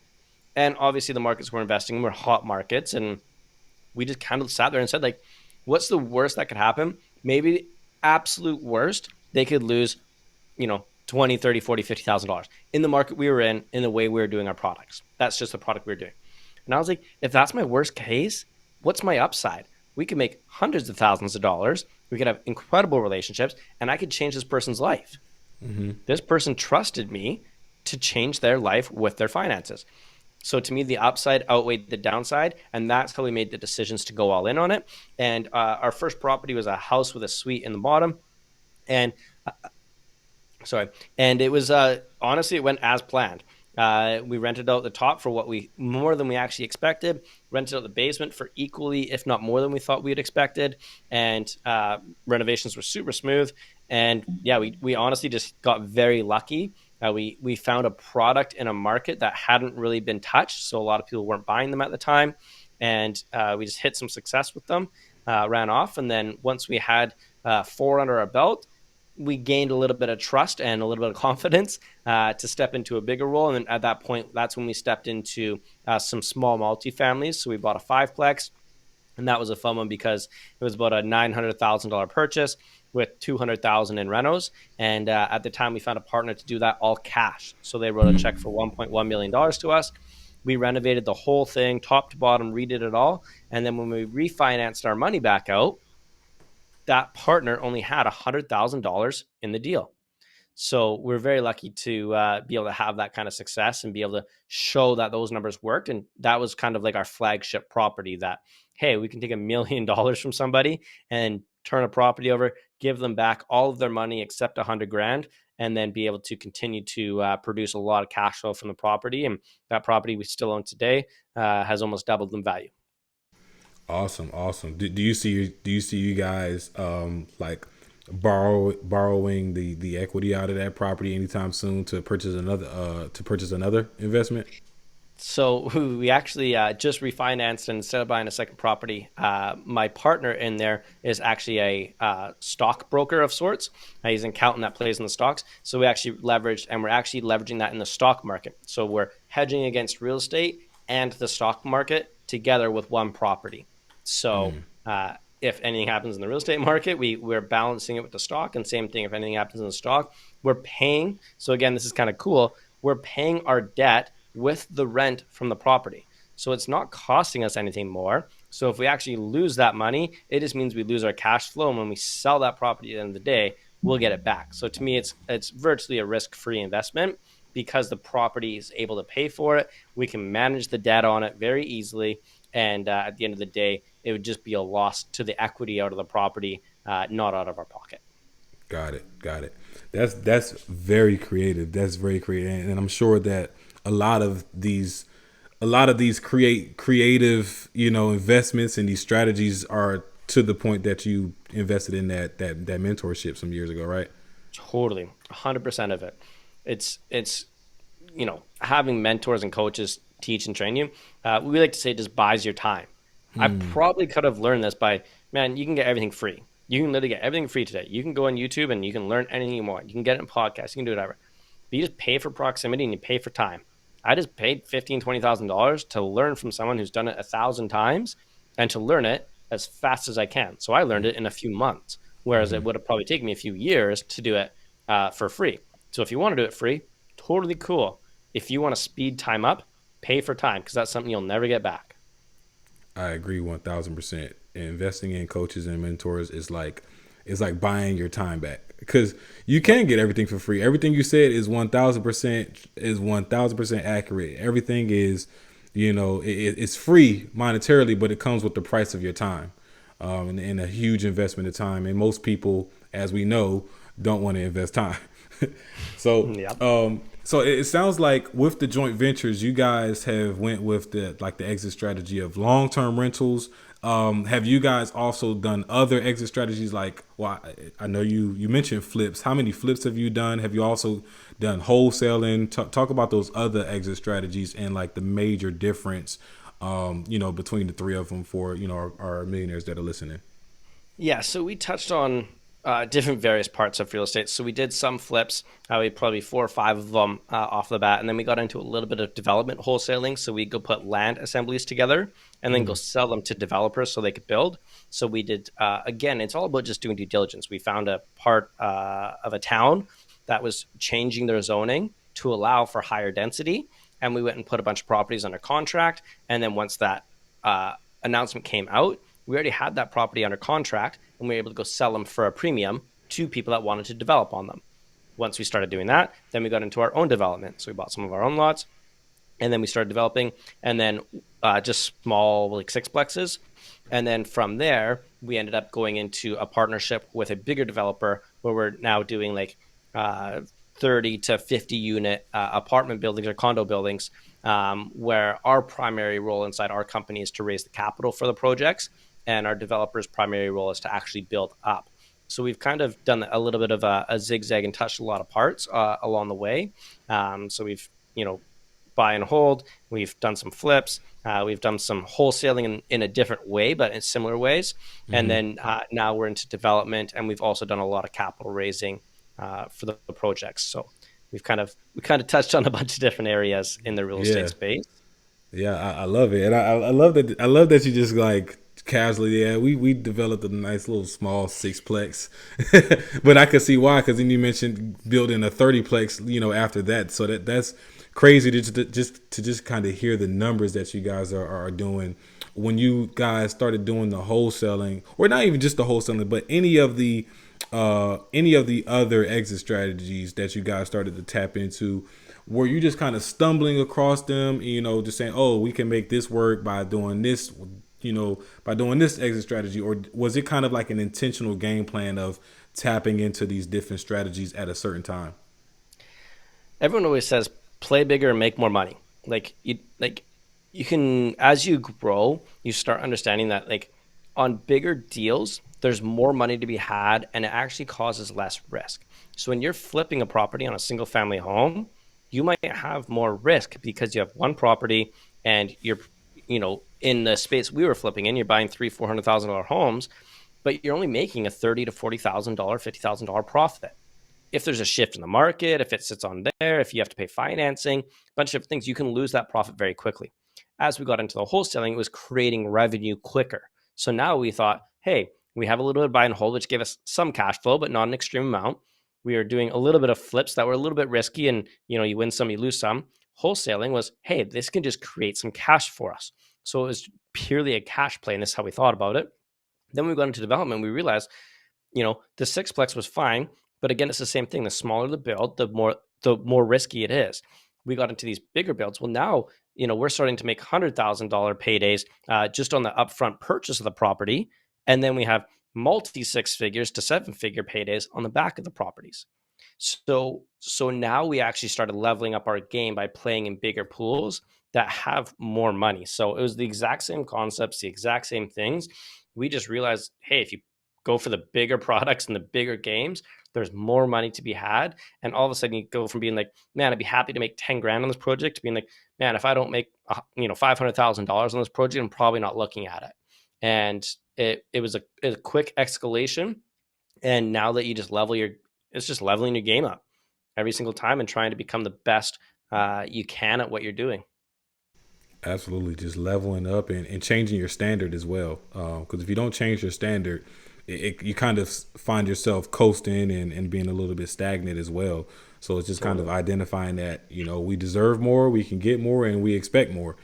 And obviously the markets we're investing in were hot markets. And we just kind of sat there and said, like, what's the worst that could happen? Maybe the absolute worst, they could lose, 20, 30, 40, $50,000 in the market we were in the way we were doing our products. That's just the product we were doing. And I was like, if that's my worst case, what's my upside? We could make hundreds of thousands of dollars. We could have incredible relationships, and I could change this person's life. Mm-hmm. This person trusted me to change their life with their finances. So to me, the upside outweighed the downside, and that's how we made the decisions to go all in on it. And our first property was a house with a suite in the bottom, and sorry, and it was honestly, it went as planned. We rented out the top for what we more than we actually expected. Rented out the basement for equally, if not more than we thought we had expected, and renovations were super smooth. And yeah, we honestly just got very lucky. We found a product in a market that hadn't really been touched, so a lot of people weren't buying them at the time, and we just hit some success with them. Ran off, and then once we had four under our belt, we gained a little bit of trust and a little bit of confidence to step into a bigger role. And at that point, that's when we stepped into some small multifamilies. So we bought a fiveplex, and that was a fun one because it was about a $900,000 purchase with $200,000 in renos. And at the time, we found a partner to do that all cash. So they wrote a check for $1.1 million to us. We renovated the whole thing, top to bottom, redid it all. And then when we refinanced our money back out, that partner only had $100,000 in the deal. So we're very lucky to be able to have that kind of success and be able to show that those numbers worked. And that was kind of like our flagship property that, hey, we can take $1 million from somebody and turn a property over, give them back all of their money except 100 grand, and then be able to continue to produce a lot of cash flow from the property. And that property we still own today has almost doubled in value. Awesome, awesome. Do you see you guys like borrowing the equity out of that property anytime soon to purchase another investment? So we actually just refinanced, and instead of buying a second property, my partner in there is actually a stockbroker of sorts. He's an accountant that plays in the stocks. So we actually leveraged, and we're actually leveraging that in the stock market. So we're hedging against real estate and the stock market together with one property. So if anything happens in the real estate market, we're balancing it with the stock, and same thing if anything happens in the stock, we're paying. So again, this is kind of cool. We're paying our debt with the rent from the property. So it's not costing us anything more. So if we actually lose that money, it just means we lose our cash flow. And when we sell that property at the end of the day, we'll get it back. So to me, it's virtually a risk-free investment because the property is able to pay for it. We can manage the debt on it very easily. And at the end of the day, it would just be a loss to the equity out of the property, not out of our pocket. Got it. Got it. That's very creative. That's very creative, and I'm sure that a lot of these creative, investments and these strategies are to the point that you invested in that mentorship some years ago, right? Totally, 100% of it. It's having mentors and coaches teach and train you. We like to say it just buys your time. I probably could have learned this by, man, you can get everything free. You can literally get everything free today. You can go on YouTube and you can learn anything you want. You can get it in podcasts. You can do whatever. But you just pay for proximity and you pay for time. I just paid $15,000, $20,000 to learn from someone who's done it 1,000 times and to learn it as fast as I can. So I learned it in a few months, whereas it would have probably taken me a few years to do it for free. So if you want to do it free, totally cool. If you want to speed time up, pay for time because that's something you'll never get back. I agree 1,000%. Investing in coaches and mentors is like buying your time back because you can get everything for free. Everything you said is 1,000% accurate. Everything is, it's free monetarily, but it comes with the price of your time, and a huge investment of time. And most people, as we know, don't want to invest time. So, Yep. so it sounds like with the joint ventures, you guys have went with the exit strategy of long-term rentals. Have you guys also done other exit strategies? Like, well, I know you mentioned flips. How many flips have you done? Have you also done wholesaling? Talk about those other exit strategies and like the major difference, between the three of them for, our millionaires that are listening. Yeah, so we touched on different various parts of real estate. So we did some flips, we probably four or five of them off the bat, and then we got into a little bit of development wholesaling. So we go put land assemblies together and then go sell them to developers so they could build. So we did again. It's all about just doing due diligence. We found a part of a town that was changing their zoning to allow for higher density, and we went and put a bunch of properties under contract. And then once that announcement came out, we already had that property under contract and we were able to go sell them for a premium to people that wanted to develop on them. Once we started doing that, then we got into our own development. So we bought some of our own lots and then we started developing and then just small like sixplexes. And then from there, we ended up going into a partnership with a bigger developer where we're now doing like 30 to 50 unit apartment buildings or condo buildings, where our primary role inside our company is to raise the capital for the projects. And our developer's primary role is to actually build up. So we've kind of done a little bit of a zigzag and touched a lot of parts along the way. So we've, buy and hold. We've done some flips. We've done some wholesaling in a different way, but in similar ways. And then now we're into development, and we've also done a lot of capital raising for the projects. So we kind of touched on a bunch of different areas in the real estate Yeah. space. Yeah, I love it, and I love that. I love that you just like casually. Yeah, we developed a nice little small sixplex, but I could see why. Because then you mentioned building a 30plex, after that. So that's crazy to just kind of hear the numbers that you guys are doing when you guys started doing the wholesaling, or not even just the wholesaling, but any of the other exit strategies that you guys started to tap into. Were you just kind of stumbling across them, just saying, oh, we can make this work by doing this, by doing this exit strategy? Or was it kind of like an intentional game plan of tapping into these different strategies at a certain time? Everyone always says play bigger and make more money. You can, as you grow, you start understanding that like on bigger deals, there's more money to be had and it actually causes less risk. So when you're flipping a property on a single family home, you might have more risk because you have one property and you're, in the space we were flipping in, you're buying $300,000-$400,000 homes, but you're only making a $30,000 to $40,000, $50,000 profit. If there's a shift in the market, if it sits on there, if you have to pay financing, a bunch of things, you can lose that profit very quickly. As we got into the wholesaling, it was creating revenue quicker. So now we thought, hey, we have a little bit of buy and hold, which gave us some cash flow, but not an extreme amount. We are doing a little bit of flips that were a little bit risky, and you win some, you lose some. Wholesaling was, hey, this can just create some cash for us. So it was purely a cash play, and this is how we thought about it. Then we got into development. We realized, the sixplex was fine, but again, it's the same thing. The smaller the build, the more risky it is. We got into these bigger builds. Well, now we're starting to make $100,000 paydays just on the upfront purchase of the property, and then we have multi 6 figures to 7 figure paydays on the back of the properties. So now we actually started leveling up our game by playing in bigger pools that have more money. So it was the exact same concepts, the exact same things. We just realized, hey, if you go for the bigger products and the bigger games, there's more money to be had. And all of a sudden you go from being like, man, I'd be happy to make 10 grand on this project, to being like, man, if I don't make, $500,000 on this project, I'm probably not looking at it. And it was a quick escalation. And now that you just it's just leveling your game up every single time and trying to become the best you can at what you're doing. Absolutely, just leveling up and changing your standard as well. Because if you don't change your standard, you kind of find yourself coasting and being a little bit stagnant as well. So it's just kind of identifying that we deserve more, we can get more, and we expect more.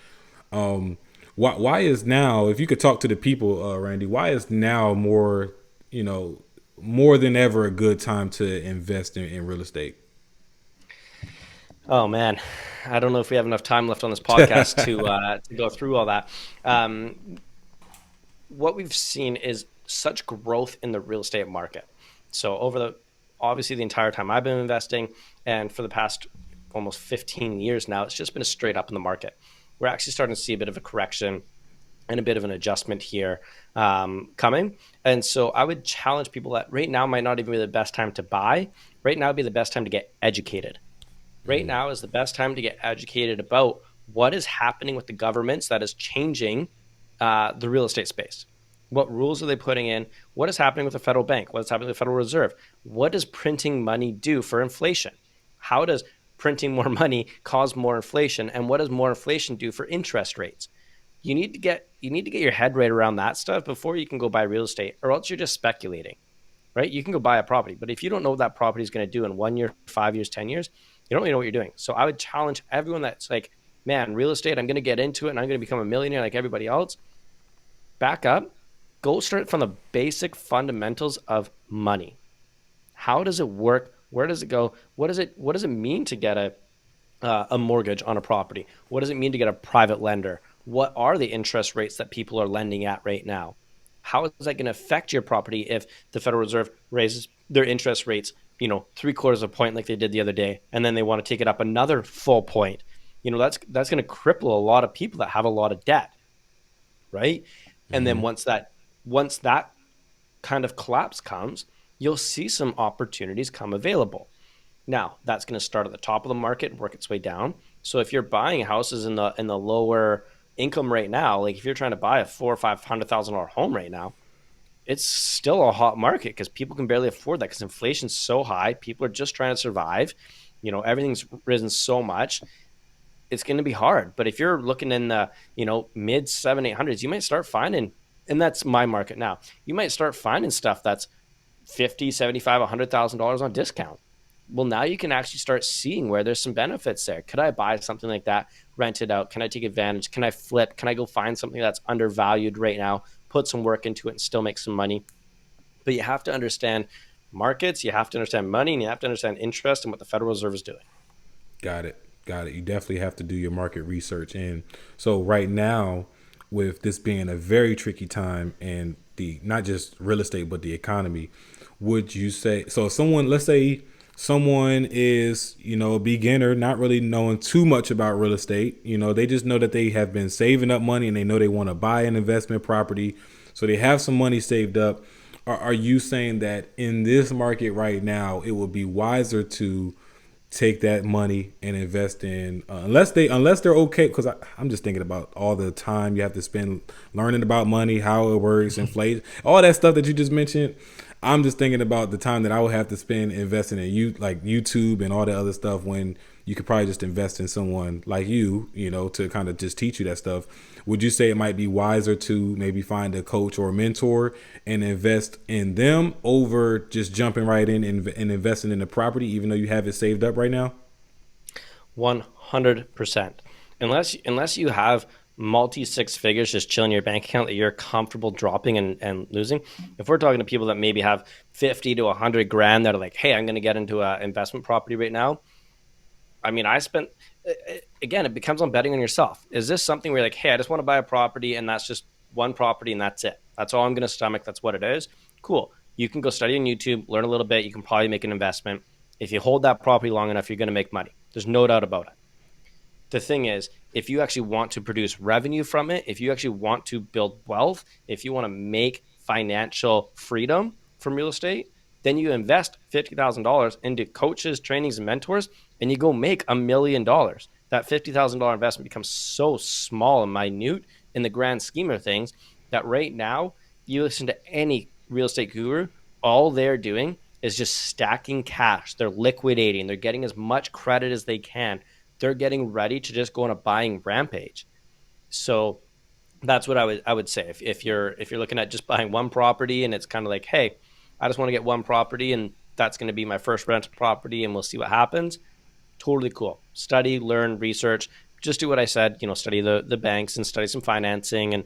Why is now? If you could talk to the people, Randy, why is now more than ever a good time to invest in real estate? Oh man, I don't know if we have enough time left on this podcast to go through all that. What we've seen is such growth in the real estate market. So obviously the entire time I've been investing, and for the past almost 15 years now, it's just been a straight up in the market. We're actually starting to see a bit of a correction and a bit of an adjustment here coming. And so I would challenge people that right now might not even be the best time to buy. Right now would be the best time to get educated. Right now is the best time to get educated about what is happening with the governments that is changing the real estate space. What rules are they putting in? What is happening with the federal bank? What is happening with the Federal Reserve? What does printing money do for inflation? How does printing more money cause more inflation? And what does more inflation do for interest rates? You need to get your head right around that stuff before you can go buy real estate, or else you're just speculating, right? You can go buy a property, but if you don't know what that property is going to do in 1 year, 5 years, 10 years, you don't really know what you're doing. So I would challenge everyone that's like, man, real estate, I'm going to get into it and I'm going to become a millionaire like everybody else. Back up, go start from the basic fundamentals of money. How does it work? Where does it go? What does it mean to get a mortgage on a property? What does it mean to get a private lender? What are the interest rates that people are lending at right now? How is that going to affect your property if the Federal Reserve raises their interest rates, 3/4 of a point like they did the other day, and then they want to take it up another full point? That's going to cripple a lot of people that have a lot of debt, right? And then once that kind of collapse comes, you'll see some opportunities come available. Now, that's going to start at the top of the market and work its way down. So if you're buying houses in the lower income right now, like if you're trying to buy a $400,000 or $500,000 home right now, it's still a hot market because people can barely afford that because inflation's so high. People are just trying to survive. Everything's risen so much. It's going to be hard. But if you're looking in the, mid 700-800s, you might start finding, and that's my market now, you might start finding stuff that's $50,000, $75,000, $100,000 on discount. Well, now you can actually start seeing where there's some benefits there. Could I buy something like that, rent it out? Can I take advantage? Can I flip? Can I go find something that's undervalued right now, put some work into it and still make some money? But you have to understand markets, you have to understand money, and you have to understand interest and what the Federal Reserve is doing. Got it. You definitely have to do your market research. And so right now, with this being a very tricky time and the not just real estate, but the economy, would you say, so if let's say someone is, a beginner, not really knowing too much about real estate, they just know that they have been saving up money and they know they want to buy an investment property. So they have some money saved up. Are you saying that in this market right now, it would be wiser to take that money and invest in unless they're okay, because I'm just thinking about all the time you have to spend learning about money, how it works, inflation, all that stuff that you just mentioned. I'm just thinking about the time that I would have to spend investing in like YouTube and all that other stuff, when you could probably just invest in someone like you know, to kind of just teach you that stuff. Would you say it might be wiser to maybe find a coach or a mentor and invest in them over just jumping right in and investing in the property, even though you have it saved up right now? 100%. Unless you have multi six figures just chilling in your bank account that you're comfortable dropping and losing. If we're talking to people that maybe have 50 to 100 grand that are like, hey, I'm going to get into an investment property right now. I mean, again, it becomes on betting on yourself. Is this something where you're like, hey, I just want to buy a property and that's just one property and that's it? That's all I'm going to stomach. That's what it is. Cool. You can go study on YouTube, learn a little bit. You can probably make an investment. If you hold that property long enough, you're going to make money. There's no doubt about it. The thing is, if you actually want to produce revenue from it, if you actually want to build wealth, if you want to make financial freedom from real estate, then you invest $50,000 into coaches, trainings, and mentors, and you go make $1 million. That $50,000 investment becomes so small and minute in the grand scheme of things that right now, you listen to any real estate guru, all they're doing is just stacking cash. They're liquidating. They're getting as much credit as they can. They're getting ready to just go on a buying rampage. So that's what I would say. If you're looking at just buying one property and it's kind of like, hey, I just want to get one property and that's going to be my first rental property and we'll see what happens. Totally cool. Study, learn, research. Just do what I said. Study the banks and study some financing and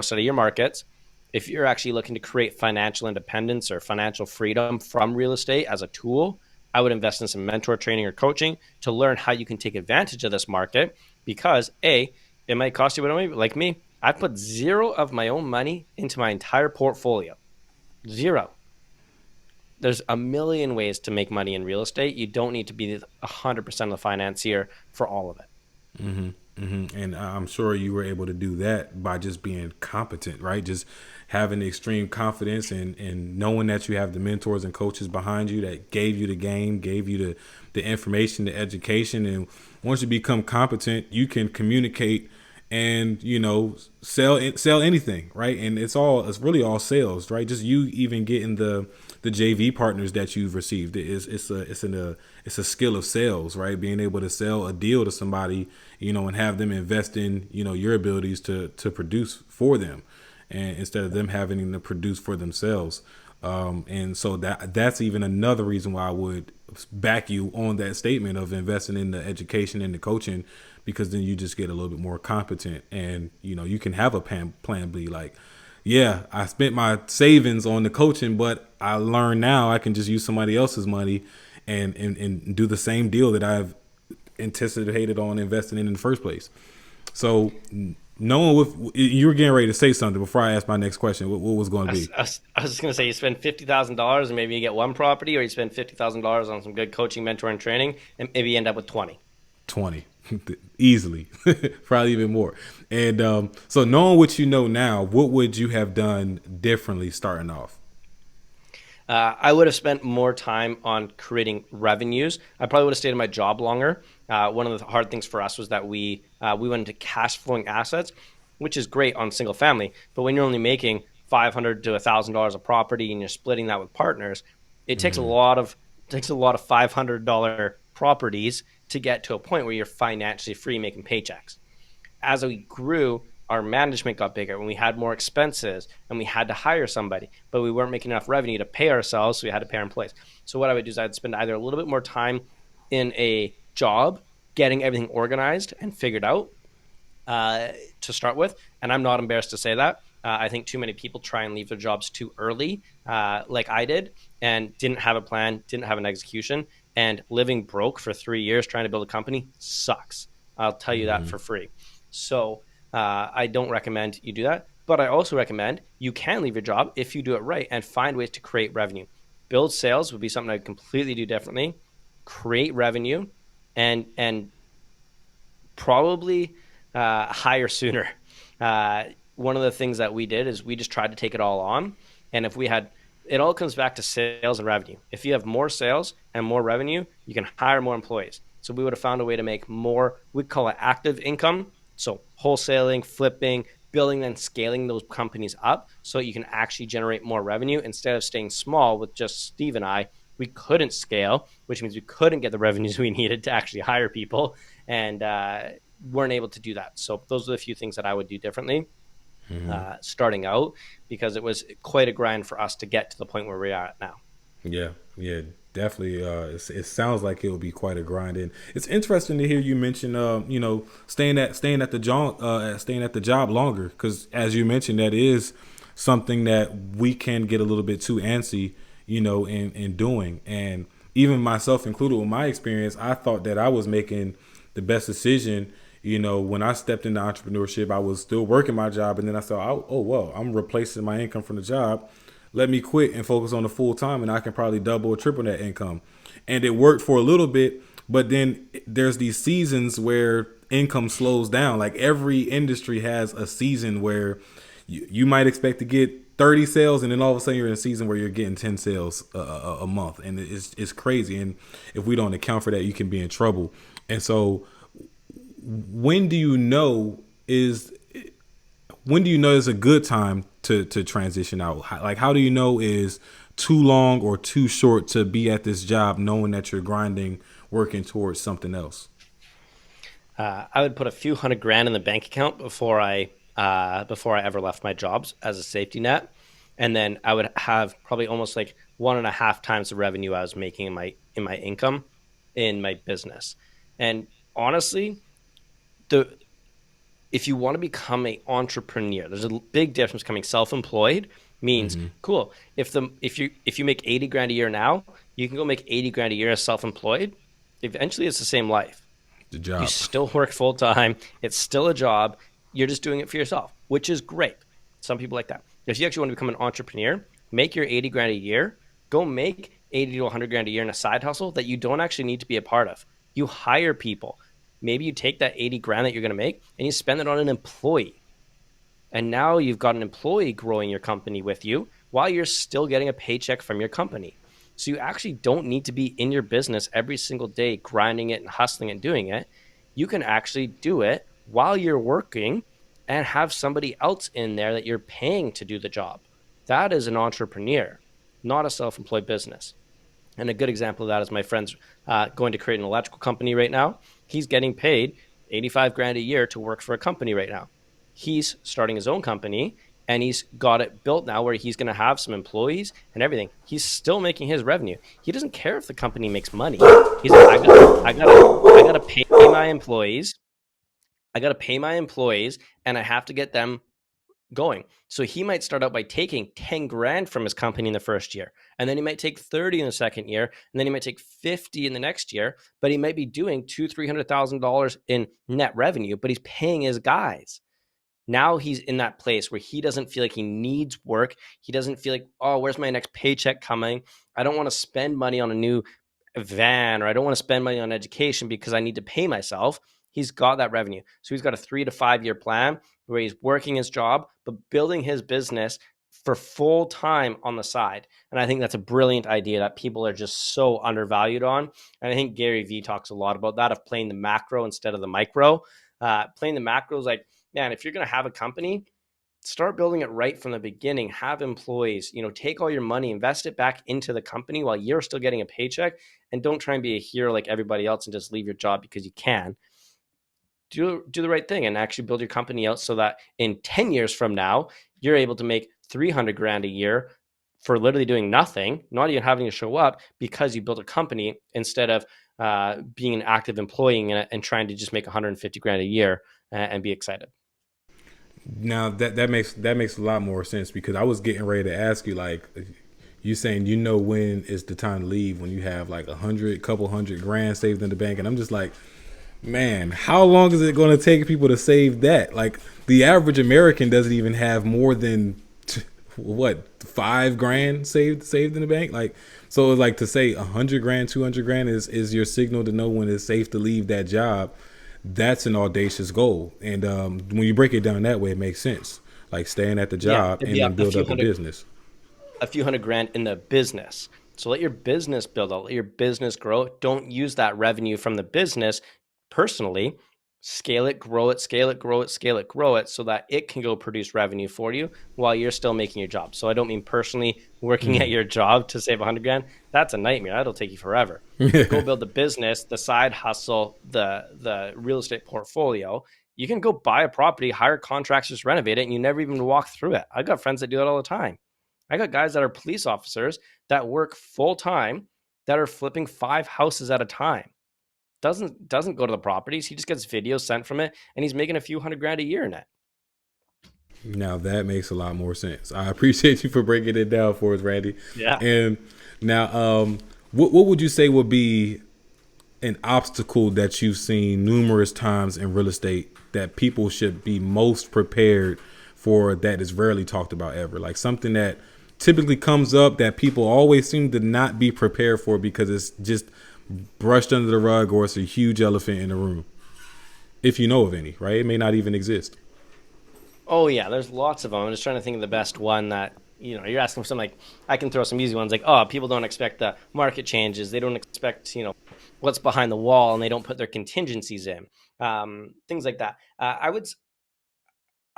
study your markets. If you're actually looking to create financial independence or financial freedom from real estate as a tool, I would invest in some mentor training or coaching to learn how you can take advantage of this market, because it might cost you what it might. Like me, I put zero of my own money into my entire portfolio. Zero. There's a million ways to make money in real estate. You don't need to be 100% of the financier for all of it. And I'm sure you were able to do that by just being competent, right? Just having extreme confidence and knowing that you have the mentors and coaches behind you that gave you the game, gave you the information, the education. And once you become competent, you can communicate and sell anything, right? And it's really all sales, right? Just you even getting the JV partners that you've received. It's a skill of sales, right? Being able to sell a deal to somebody, and have them invest in your abilities to produce for them, and instead of them having to produce for themselves. And so that's even another reason why I would back you on that statement of investing in the education and the coaching, because then you just get a little bit more competent, and you can have a plan B. Like, yeah, I spent my savings on the coaching, but I learned now I can just use somebody else's money and do the same deal that I've anticipated on investing in the first place. So knowing you were getting ready to say something before I asked my next question, what was going to be? I was just going to say, you spend $50,000 and maybe you get one property, or you spend $50,000 on some good coaching, mentor, and training, and maybe you end up with 20 easily. Probably even more. And so knowing what you know now, what would you have done differently starting off? I would have spent more time on creating revenues. I probably would have stayed in my job longer. One of the hard things for us was that we went into cash flowing assets, which is great on single family. But when you're only making $500 to $1,000 a property and you're splitting that with partners, it takes a lot of $500 properties to get to a point where you're financially free making paychecks. As we grew, our management got bigger and we had more expenses and we had to hire somebody, but we weren't making enough revenue to pay ourselves, so we had to pay our employees. So what I would do is I'd spend either a little bit more time in a job getting everything organized and figured out to start with. And I'm not embarrassed to say that. I think too many people try and leave their jobs too early, like I did, and didn't have a plan, didn't have an execution, and living broke for 3 years trying to build a company sucks. I'll tell you that for free. So I don't recommend you do that, but I also recommend you can leave your job if you do it right and find ways to create revenue. Build sales would be something I'd completely do differently. Create revenue and probably hire sooner. One of the things that we did is we just tried to take it all on. And if we had It all comes back to sales and revenue. If you have more sales and more revenue, you can hire more employees. So we would have found a way to make more, we call it active income. So wholesaling, flipping, building and scaling those companies up so you can actually generate more revenue instead of staying small with just Steve and I. We couldn't scale, which means we couldn't get the revenues we needed to actually hire people, and weren't able to do that. So those are the few things that I would do differently starting out, because it was quite a grind for us to get to the point where we are at now. Yeah, yeah, definitely. It sounds like it will be quite a grind, and it's interesting to hear you mention, staying at the job longer, because as you mentioned, that is something that we can get a little bit too antsy, in doing, and even myself included. With my experience, I thought that I was making the best decision. When I stepped into entrepreneurship, I was still working my job, and then I thought, oh well, I'm replacing my income from the job. Let me quit and focus on the full time, and I can probably double or triple that income. And it worked for a little bit, but then there's these seasons where income slows down. Like every industry has a season where you might expect to get 30 sales, and then all of a sudden you're in a season where you're getting 10 sales a month, and it's crazy. And if we don't account for that, you can be in trouble. And so when do you know is when do you know is a good time to transition out? Like, how do you know is too long or too short to be at this job, knowing that you're grinding, working towards something else? I would put a few $100,000 in the bank account before I ever left my jobs as a safety net, and then I would have probably almost like 1.5 times the revenue I was making in my income in my business. And honestly, the if you want to become an entrepreneur, there's a big difference. Becoming self-employed means cool. If you make 80 grand a year now, you can go make 80 grand a year as self-employed. Eventually, it's the same life. The You job. still work full time. It's still a job. You're just doing it for yourself, which is great. Some people like that. If you actually want to become an entrepreneur, make your 80 grand a year. Go make 80 to 100 grand a year in a side hustle that you don't actually need to be a part of. You hire people. Maybe you take that 80 grand that you're going to make and you spend it on an employee. And now you've got an employee growing your company with you while you're still getting a paycheck from your company. So you actually don't need to be in your business every single day, grinding it and hustling and doing it. You can actually do it while you're working and have somebody else in there that you're paying to do the job. That is an entrepreneur, not a self-employed business. And a good example of that is my friend's going to create an electrical company right now. He's getting paid 85 grand a year to work for a company right now. He's starting his own company, and he's got it built now where he's going to have some employees and everything. He's still making his revenue. He doesn't care if the company makes money. He's like, I gotta pay my employees. I gotta pay my employees, and I have to get them going. So he might start out by taking 10 grand from his company in the first year, and then he might take 30 in the second year, and then he might take 50 in the next year, but he might be doing $200,000-$300,000 in net revenue, but he's paying his guys. Now he's in that place where he doesn't feel like he needs work. He doesn't feel like, oh, where's my next paycheck coming? I don't want to spend money on a new van, or I don't want to spend money on education because I need to pay myself. He's got that revenue. So he's got a 3 to 5 year plan where he's working his job, but building his business for full time on the side. And I think that's a brilliant idea that people are just so undervalued on. And I think Gary Vee talks a lot about that, of playing the macro instead of the micro. Playing the macro is like, man, if you're going to have a company, start building it right from the beginning. Have employees, take all your money, invest it back into the company while you're still getting a paycheck, and don't try and be a hero like everybody else and just leave your job because you can. Do the right thing and actually build your company out so that in 10 years from now, you're able to make 300 grand a year for literally doing nothing, not even having to show up, because you built a company instead of being an active employee and trying to just make 150 grand a year and be excited. Now that makes a lot more sense, because I was getting ready to ask you, like, you saying when is the time to leave when you have like couple hundred grand saved in the bank, and I'm just like, man, how long is it going to take people to save that? Like, the average American doesn't even have more than what, 5 grand saved in the bank. Like, so it's like, to say 100 grand, 200 grand is your signal to know when it's safe to leave that job. That's an audacious goal, and when you break it down that way, it makes sense. Like, staying at the Yeah, job it'd and be then a build few up a hundred. business. a few $100,000 in the business. So let your business build out, let your business grow. Don't use that revenue from the business personally. Scale it, grow it, scale it, grow it, scale it, grow it, so that it can go produce revenue for you while you're still making your job. So I don't mean personally working at your job to save 100,000. That's a nightmare. That'll take you forever. Go build the business, the side hustle, the real estate portfolio. You can go buy a property, hire contractors, renovate it, and you never even walk through it. I got friends that do it all the time. I got guys that are police officers that work full time that are flipping 5 houses at a time. Doesn't go to the properties. He just gets videos sent from it, and he's making a few $100,000 a year in it. Now that makes a lot more sense. I appreciate you for breaking it down for us, Randy. Yeah. And now, what would you say would be an obstacle that you've seen numerous times in real estate that people should be most prepared for, that is rarely talked about ever? Like something that typically comes up that people always seem to not be prepared for because it's just brushed under the rug, or it's a huge elephant in the room. If you know of any, right? It may not even exist. Oh yeah, there's lots of them. I'm just trying to think of the best one that, you're asking for something like, I can throw some easy ones like, oh, people don't expect the market changes. They don't expect, what's behind the wall, and they don't put their contingencies in. Things like that. I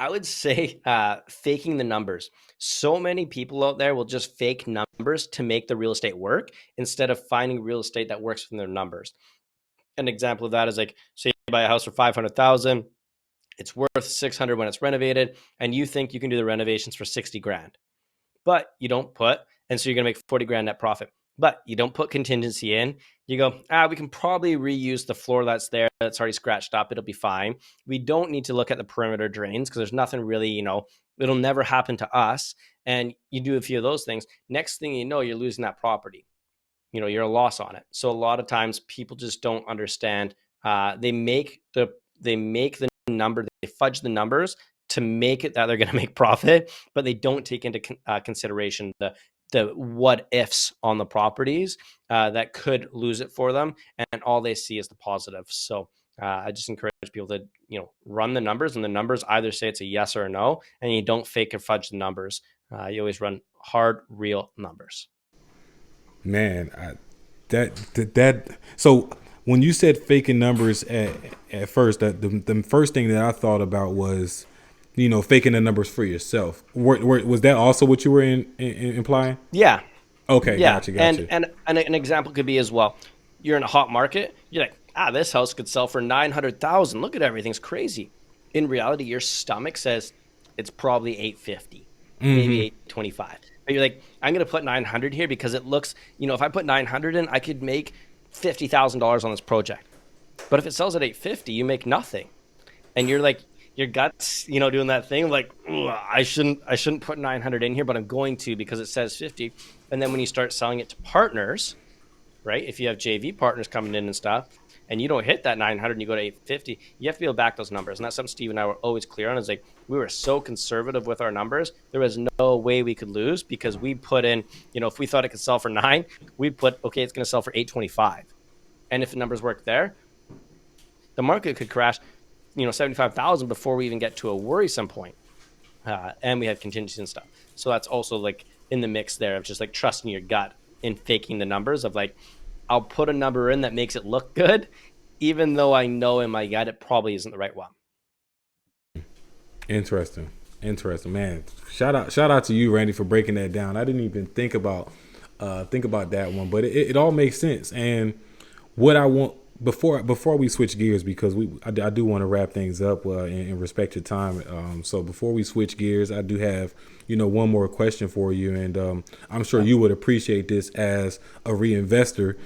would say faking the numbers. So many people out there will just fake numbers to make the real estate work instead of finding real estate that works from their numbers. An example of that is like, say you buy a house for 500,000, it's worth 600 when it's renovated, and you think you can do the renovations for 60,000, but you don't put, and so you're gonna make 40,000 net profit. But you don't put contingency in. You go, we can probably reuse the floor that's there, that's already scratched up. It'll be fine. We don't need to look at the perimeter drains because there's nothing really, it'll never happen to us. And you do a few of those things. Next thing you know, you're losing that property. You're a loss on it. So a lot of times people just don't understand. They make the number, they fudge the numbers to make it that they're going to make profit, but they don't take into consideration the what ifs on the properties that could lose it for them, and all they see is the positive. So I just encourage people to run the numbers, and the numbers either say it's a yes or a no, and you don't fake or fudge the numbers. You always run hard, real numbers. Man, that. So when you said faking numbers at first, that the first thing that I thought about was, faking the numbers for yourself. Was that also what you were implying? Yeah. Okay, Yeah. gotcha. And an example could be as well, you're in a hot market, you're like, this house could sell for 900,000. Look at everything's crazy. In reality, your stomach says it's probably 850, maybe 825. But you're like, I'm going to put 900 here because it looks, if I put 900 in, I could make $50,000 on this project. But if it sells at 850, you make nothing. And you're like, your guts, doing that thing like, I shouldn't put 900 in here, but I'm going to because it says 50. And then when you start selling it to partners, right? If you have JV partners coming in and stuff, and you don't hit that 900 and you go to 850, you have to be able to back those numbers. And that's something Steve and I were always clear on, is like, we were so conservative with our numbers. There was no way we could lose because we put in, if we thought it could sell for 9, we'd put, okay, it's going to sell for 825. And if the numbers work there, the market could crash, 75,000 before we even get to a worrisome point. And we had contingency and stuff. So that's also like in the mix there of just like trusting your gut and faking the numbers of like, I'll put a number in that makes it look good, even though I know in my gut it probably isn't the right one. Interesting, man. Shout out to you, Randy, for breaking that down. I didn't even think about that one, but it all makes sense. And what I want before we switch gears, because I do want to wrap things up and respect your time. So before we switch gears, I do have one more question for you, and I'm sure you would appreciate this as a reinvestor.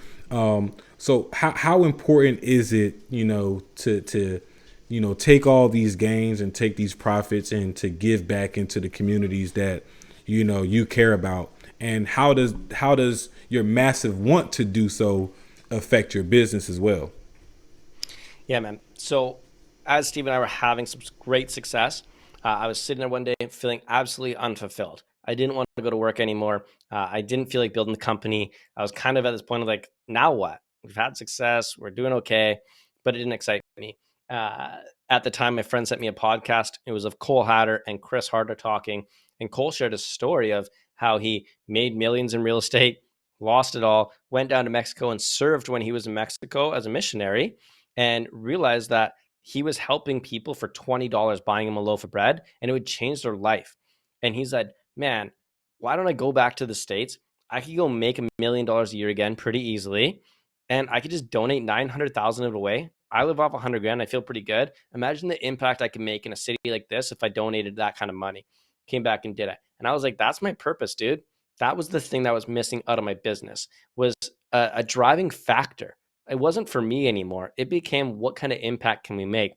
So how important is it to take all these gains and take these profits and to give back into the communities that you care about, and how does your massive want to do so affect your business as well? Yeah, man. So as Steve and I were having some great success, I was sitting there one day feeling absolutely unfulfilled. I didn't want to go to work anymore. I didn't feel like building the company. I was kind of at this point of like, now what? We've had success. We're doing okay, but it didn't excite me. At the time, my friend sent me a podcast. It was of Cole Hatter and Chris Harder talking. And Cole shared a story of how he made millions in real estate, lost it all, went down to Mexico and served when he was in Mexico as a missionary, and realized that he was helping people for $20, buying them a loaf of bread, and it would change their life. And he said, man, why don't I go back to the States? I could go make $1 million a year again pretty easily, and I could just donate 900,000 of it away. I live off 100 grand. I feel pretty good. Imagine the impact I could make in a city like this if I donated that kind of money. Came back and did it. And I was like, that's my purpose, dude. That was the thing that was missing out of my business, was a driving factor. It wasn't for me anymore. It became, what kind of impact can we make?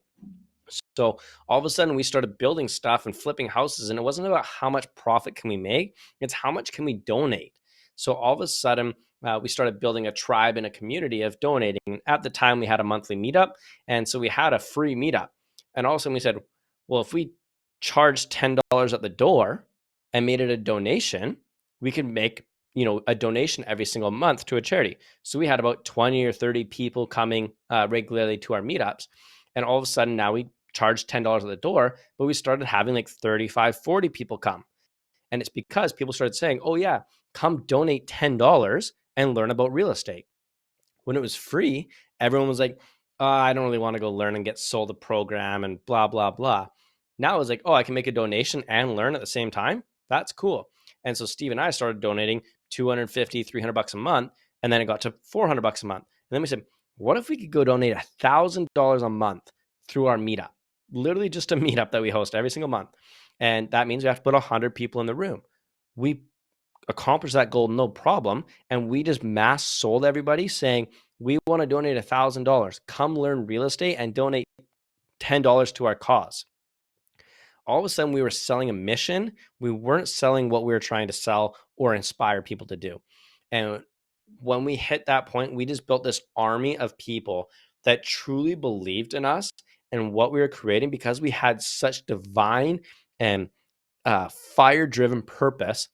So all of a sudden we started building stuff and flipping houses, and it wasn't about how much profit can we make, it's how much can we donate. So all of a sudden we started building a tribe and a community of donating. At the time we had a monthly meetup, and so we had a free meetup, and all of a sudden we said, well, if we charged $10 at the door and made it a donation, we could make a donation every single month to a charity. So we had about 20 or 30 people coming regularly to our meetups. And all of a sudden now we charge $10 at the door, but we started having like 35, 40 people come. And it's because people started saying, oh yeah, come donate $10 and learn about real estate. When it was free, everyone was like, I don't really want to go learn and get sold a program and blah, blah, blah. Now it's like, oh, I can make a donation and learn at the same time. That's cool. And so Steve and I started donating 250, 300 bucks a month. And then it got to 400 bucks a month. And then we said, what if we could go donate $1,000 a month through our meetup? Literally just a meetup that we host every single month. And that means we have to put 100 people in the room. We accomplished that goal, no problem. And we just mass sold everybody saying, we want to donate $1,000. Come learn real estate and donate $10 to our cause. All of a sudden we were selling a mission. We weren't selling what we were trying to sell or inspire people to do. And when we hit that point, we just built this army of people that truly believed in us and what we were creating, because we had such divine and fire-driven purpose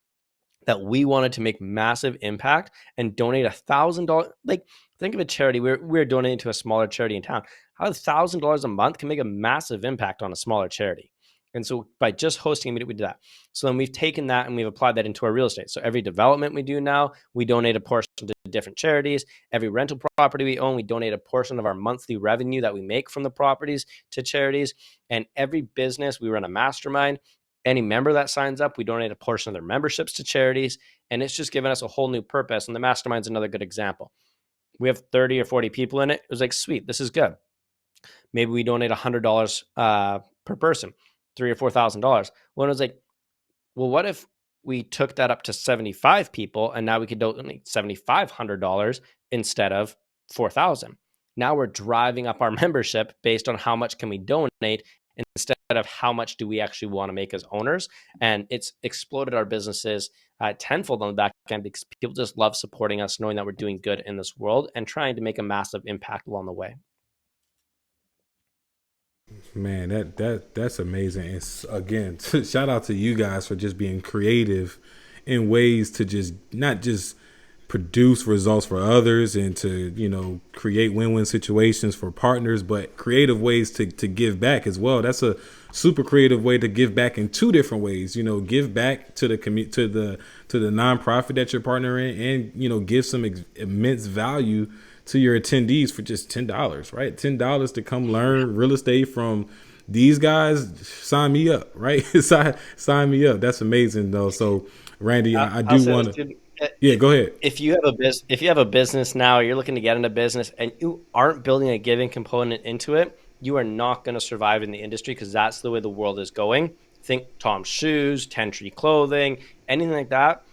that we wanted to make massive impact and donate $1,000. Like, think of a charity. We're donating to a smaller charity in town. How $1,000 a month can make a massive impact on a smaller charity. And so by just hosting a meetup, we did that. So then we've taken that and we've applied that into our real estate. So every development we do now, we donate a portion to different charities. Every rental property we own, we donate a portion of our monthly revenue that we make from the properties to charities. And every business, we run a mastermind. Any member that signs up, we donate a portion of their memberships to charities. And it's just given us a whole new purpose. And the mastermind's another good example. We have 30 or 40 people in it. It was like, sweet, this is good. Maybe we donate $100 per person, $3,000 or $4,000. When it was like, well, what if we took that up to 75 people and now we could donate $7,500 instead of 4,000? Now we're driving up our membership based on how much can we donate instead of how much do we actually want to make as owners. And it's exploded our businesses tenfold on the back end, because people just love supporting us, knowing that we're doing good in this world and trying to make a massive impact along the way. Man, that's amazing. And again, shout out to you guys for just being creative in ways to just not just produce results for others and to create win-win situations for partners, but creative ways to give back as well. That's a super creative way to give back in two different ways. Give back to the to the nonprofit that you're partnering in, and give some immense value to your attendees for just $10, right? $10 to come learn real estate from these guys. Sign me up, right? sign me up. That's amazing, though. So, Randy, I do want to. Yeah, go ahead. If you have a business now, you're looking to get into business, and you aren't building a giving component into it, you are not going to survive in the industry, because that's the way the world is going. Think Tom's Shoes, 10 Tree Clothing, anything like that.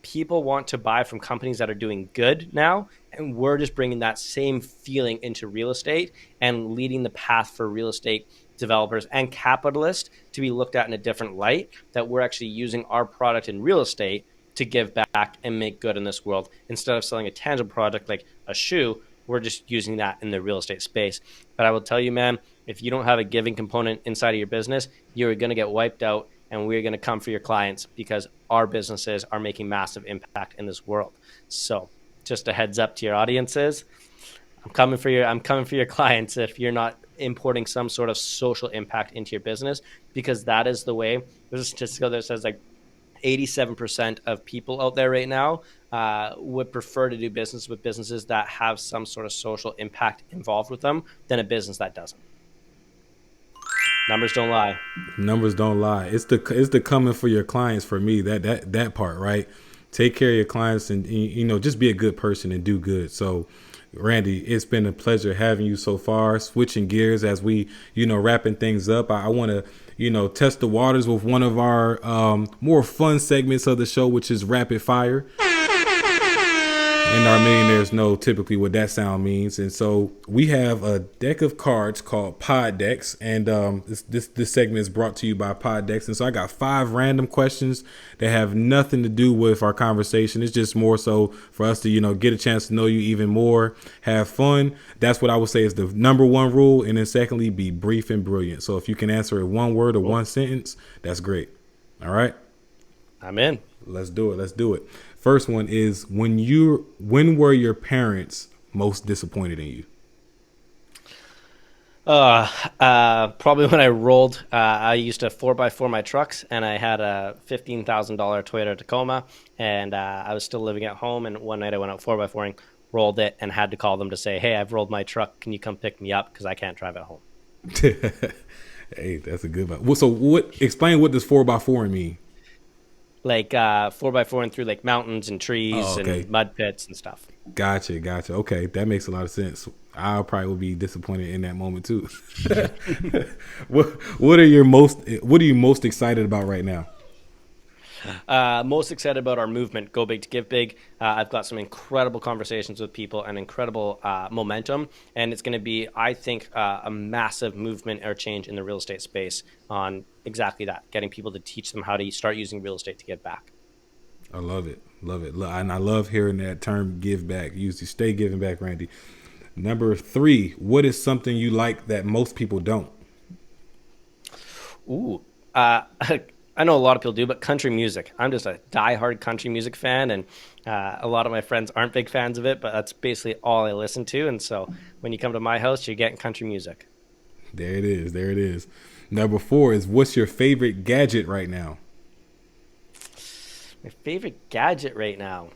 People want to buy from companies that are doing good now, and we're just bringing that same feeling into real estate and leading the path for real estate developers and capitalists to be looked at in a different light, that we're actually using our product in real estate to give back and make good in this world. Instead of selling a tangible product like a shoe, we're just using that in the real estate space. But I will tell you, man, if you don't have a giving component inside of your business, you're going to get wiped out, and we're going to come for your clients, because our businesses are making massive impact in this world. So just a heads up to your audiences, I'm coming for your clients if you're not importing some sort of social impact into your business, because that is the way. There's a statistic that says like 87% of people out there right now would prefer to do business with businesses that have some sort of social impact involved with them than a business that doesn't. Numbers don't lie. Numbers don't lie. It's the coming for your clients for me. That part, right? Take care of your clients and just be a good person and do good. So Randy, it's been a pleasure having you so far. Switching gears as we, wrapping things up. I want to, test the waters with one of our more fun segments of the show, which is rapid fire. And our millionaires know typically what that sound means. And so we have a deck of cards called Pod Decks. And this segment is brought to you by Pod Decks. And so I got 5 random questions that have nothing to do with our conversation. It's just more so for us to, get a chance to know you even more, have fun. That's what I would say is the number one rule. And then secondly, be brief and brilliant. So if you can answer it one word or one sentence, that's great. All right. I'm in. Let's do it. First one is when were your parents most disappointed in you? Probably when I rolled. I used to 4x4 my trucks, and I had a $15,000 Toyota Tacoma, and I was still living at home. And one night I went out 4x4ing, rolled it, and had to call them to say, "Hey, I've rolled my truck. Can you come pick me up? Because I can't drive at home." Hey, that's a good one. So explain what does 4x4 mean? Like 4x4 through like mountains and trees and mud pits and stuff. Gotcha. Okay, that makes a lot of sense. I probably would be disappointed in that moment too. What are you most excited about right now? Most excited about our movement, Go Big to Give Big. I've got some incredible conversations with people and incredible momentum, and it's going to be, I think, a massive movement or change in the real estate space on exactly that, getting people to teach them how to start using real estate to give back. I love it. And I love hearing that term, give back. You stay giving back, Randy. Number 3, what is something you like that most people don't? Ooh, I know a lot of people do, but country music. I'm just a diehard country music fan, and a lot of my friends aren't big fans of it, but that's basically all I listen to. And so when you come to my house, you're getting country music. There it is. Number 4 is what's your favorite gadget right now? My favorite gadget right now?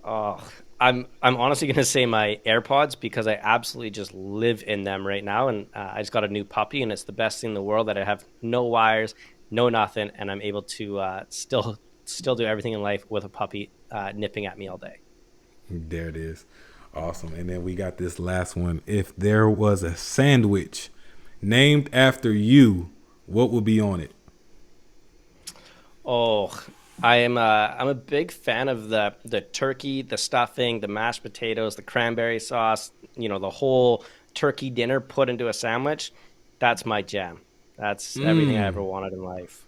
Oh, I'm honestly going to say my AirPods, because I absolutely just live in them right now. And I just got a new puppy, and it's the best thing in the world that I have no wires, no nothing, and I'm able to still do everything in life with a puppy nipping at me all day. There it is. Awesome. And then we got this last one. If there was a sandwich named after you, what would be on it? Oh, I'm a big fan of the turkey, the stuffing, the mashed potatoes, the cranberry sauce, the whole turkey dinner put into a sandwich. That's my jam. That's everything I ever wanted in life.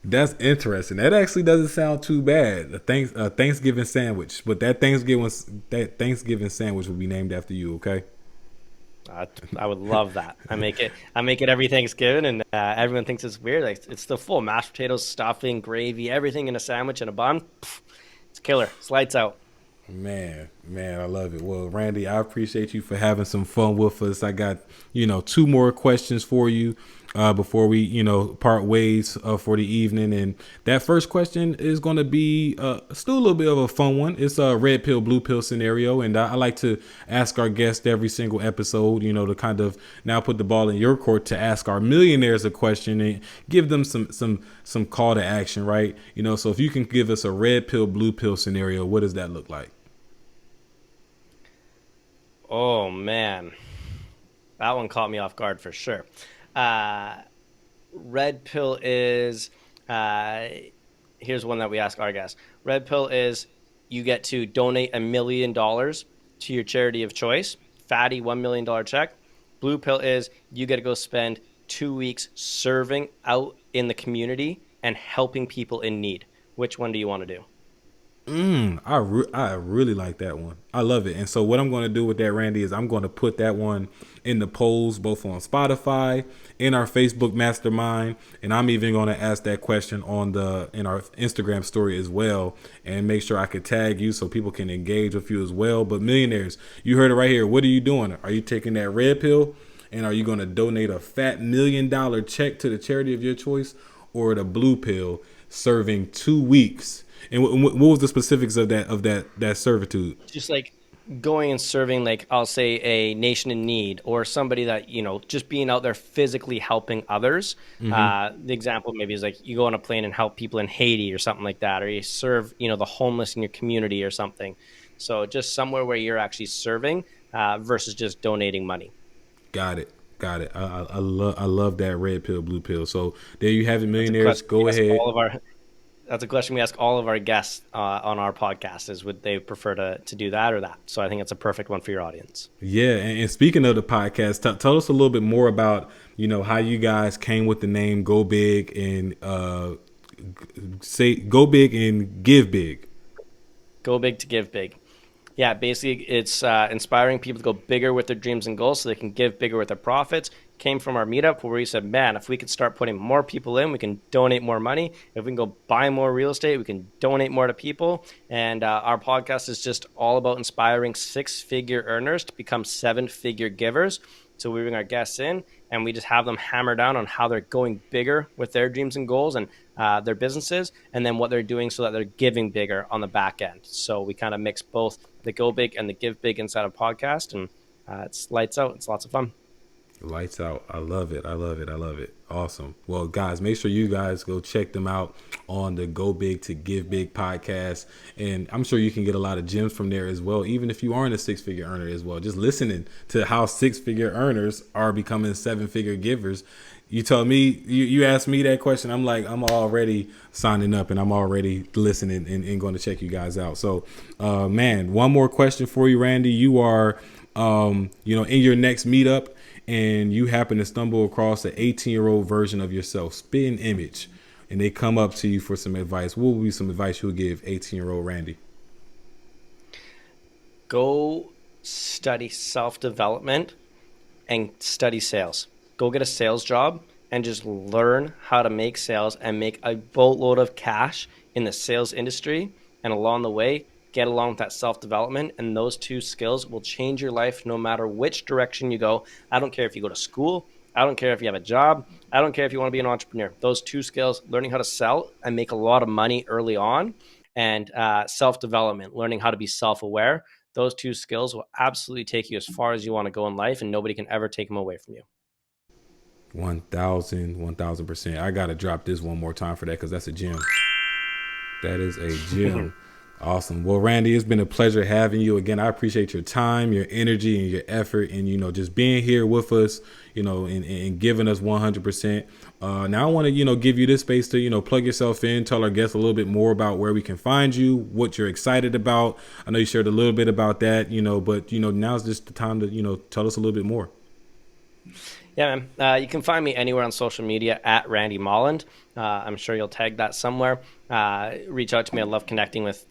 That's interesting. That actually doesn't sound too bad. A Thanksgiving sandwich, but that Thanksgiving sandwich will be named after you. Okay. I would love that. I make it every Thanksgiving, and everyone thinks it's weird. Like, it's the full mashed potatoes, stuffing, gravy, everything in a sandwich and a bun. It's killer. It's lights out. Man, I love it. Well, Randy, I appreciate you for having some fun with us. I got 2 more questions for you before we part ways for the evening. And that first question is going to be still a little bit of a fun one. It's a red pill, blue pill scenario, and I like to ask our guests every single episode, to kind of now put the ball in your court to ask our millionaires a question and give them some call to action, right? So if you can give us a red pill, blue pill scenario, what does that look like? Oh man, that one caught me off guard for sure. Red pill is, here's one that we ask our guests. Red pill is you get to donate $1 million to your charity of choice. Fatty $1 million check. Blue pill is you get to go spend 2 weeks serving out in the community and helping people in need. Which one do you want to do? I really like that one. I love it. And so what I'm going to do with that, Randy, is I'm going to put that one in the polls, both on Spotify, in our Facebook mastermind, and I'm even going to ask that question in our Instagram story as well, and make sure I could tag you so people can engage with you as well. But millionaires, you heard it right here. What are you doing? Are you taking that red pill, and are you going to donate a fat $1 million check to the charity of your choice, or the blue pill? serving 2 weeks. And what was the specifics of that servitude? Just like going and serving, like I'll say a nation in need or somebody that, just being out there physically helping others. The example maybe is like you go on a plane and help people in Haiti or something like that, or you serve, the homeless in your community or something. So just somewhere where you're actually serving versus just donating money. Got it. Got it. I love that red pill, blue pill. So there you have it, millionaires. Go ahead. That's a question we ask all of our guests on our podcast is would they prefer to do that or that? So I think it's a perfect one for your audience. Yeah. And speaking of the podcast, tell us a little bit more about, how you guys came with the name Go Big and say Go Big and Give Big. Go big to give big. Yeah, basically it's inspiring people to go bigger with their dreams and goals so they can give bigger with their profits. Came from our meetup where we said, man, if we could start putting more people in, we can donate more money. If we can go buy more real estate, we can donate more to people. And our podcast is just all about inspiring 6-figure earners to become 7-figure givers. So we bring our guests in and we just have them hammer down on how they're going bigger with their dreams and goals and their businesses, and then what they're doing so that they're giving bigger on the back end. So we kind of mix both the Go Big and the Give Big inside of podcast, and it's lights out. It's lots of fun. Lights out. I love it. I love it. I love it. Awesome. Well, guys, make sure you guys go check them out on the Go Big to Give Big podcast. And I'm sure you can get a lot of gems from there as well, even if you aren't a 6-figure earner as well. Just listening to how 6-figure earners are becoming 7-figure givers. You told me, you asked me that question. I'm like, I'm already signing up and I'm already listening and going to check you guys out. So, man, one more question for you, Randy. You are, in your next meetup, and you happen to stumble across an 18-year-old version of yourself, spitting image, and they come up to you for some advice. What would be some advice you would give 18-year-old Randy? Go study self-development and study sales. Go get a sales job and just learn how to make sales and make a boatload of cash in the sales industry. And along the way, get along with that self-development, and those 2 skills will change your life no matter which direction you go. I don't care if you go to school. I don't care if you have a job. I don't care if you want to be an entrepreneur. Those 2 skills, learning how to sell and make a lot of money early on, and self-development, learning how to be self-aware. Those 2 skills will absolutely take you as far as you want to go in life, and nobody can ever take them away from you. 1000%. I got to drop this one more time for that because that's a gem. That is a gem. Awesome. Well, Randy, it's been a pleasure having you again. I appreciate your time, your energy, and your effort, and just being here with us, and giving us 100%. Now I want to give you this space to plug yourself in, tell our guests a little bit more about where we can find you, what you're excited about. I know you shared a little bit about that, but now's just the time to tell us a little bit more. Yeah, man. You can find me anywhere on social media at Randy Molland. I'm sure you'll tag that somewhere. Reach out to me. I love connecting with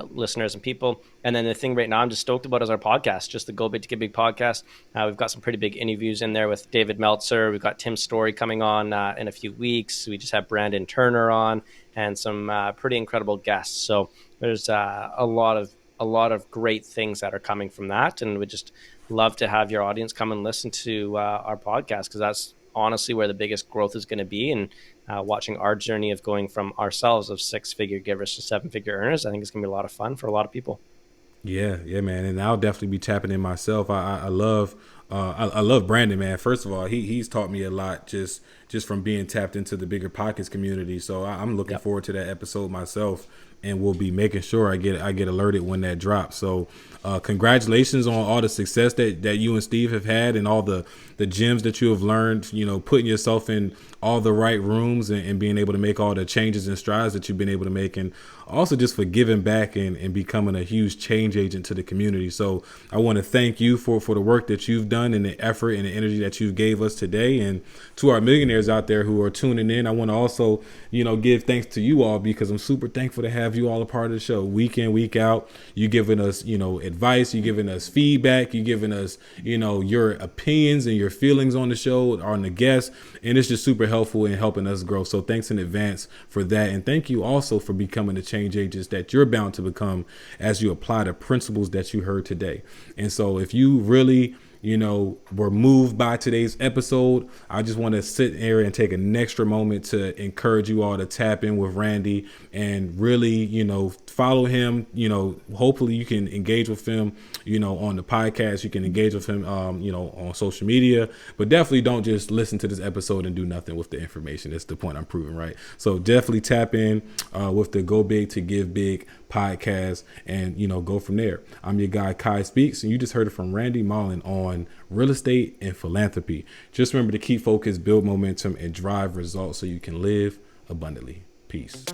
listeners and people. And then the thing right now I'm just stoked about is our podcast, just the Go Big to Give Big podcast. We've got some pretty big interviews in there with David Meltzer. We've got Tim Story coming on in a few weeks. We just have Brandon Turner on and some pretty incredible guests. So there's a lot of great things that are coming from that. And we just love to have your audience come and listen to our podcast, because that's honestly where the biggest growth is going to be. And watching our journey of going from ourselves of 6-figure givers to 7-figure earners, I think it's going to be a lot of fun for a lot of people. Yeah, man. And I'll definitely be tapping in myself. I love Brandon, man. First of all, he's taught me a lot just from being tapped into the Bigger Pockets community. So I'm looking forward to that episode myself, and we'll be making sure I get alerted when that drops. So congratulations on all the success that you and Steve have had, and all the gems that you have learned, putting yourself in all the right rooms and being able to make all the changes and strides that you've been able to make, and also just for giving back and becoming a huge change agent to the community. So I want to thank you for the work that you've done and the effort and the energy that you gave us today. And to our millionaires out there who are tuning in, I want to also, give thanks to you all, because I'm super thankful to have you all a part of the show week in, week out. You giving us, advice, you giving us feedback, you giving us, your opinions and your feelings on the show, on the guests. And it's just super helpful in helping us grow. So thanks in advance for that. And thank you also for becoming the change agents that you're bound to become as you apply the principles that you heard today. And so if you really were moved by today's episode, I just want to sit here and take an extra moment to encourage you all to tap in with Randy and really, follow him. Hopefully you can engage with him, on the podcast. You can engage with him, on social media, but definitely don't just listen to this episode and do nothing with the information. That's the point I'm proving, right? So definitely tap in with the Go Big to Give Big podcast and, go from there. I'm your guy, Kai Speaks, and you just heard it from Randy Molland on real estate and philanthropy. Just remember to keep focused, build momentum, and drive results so you can live abundantly. Peace.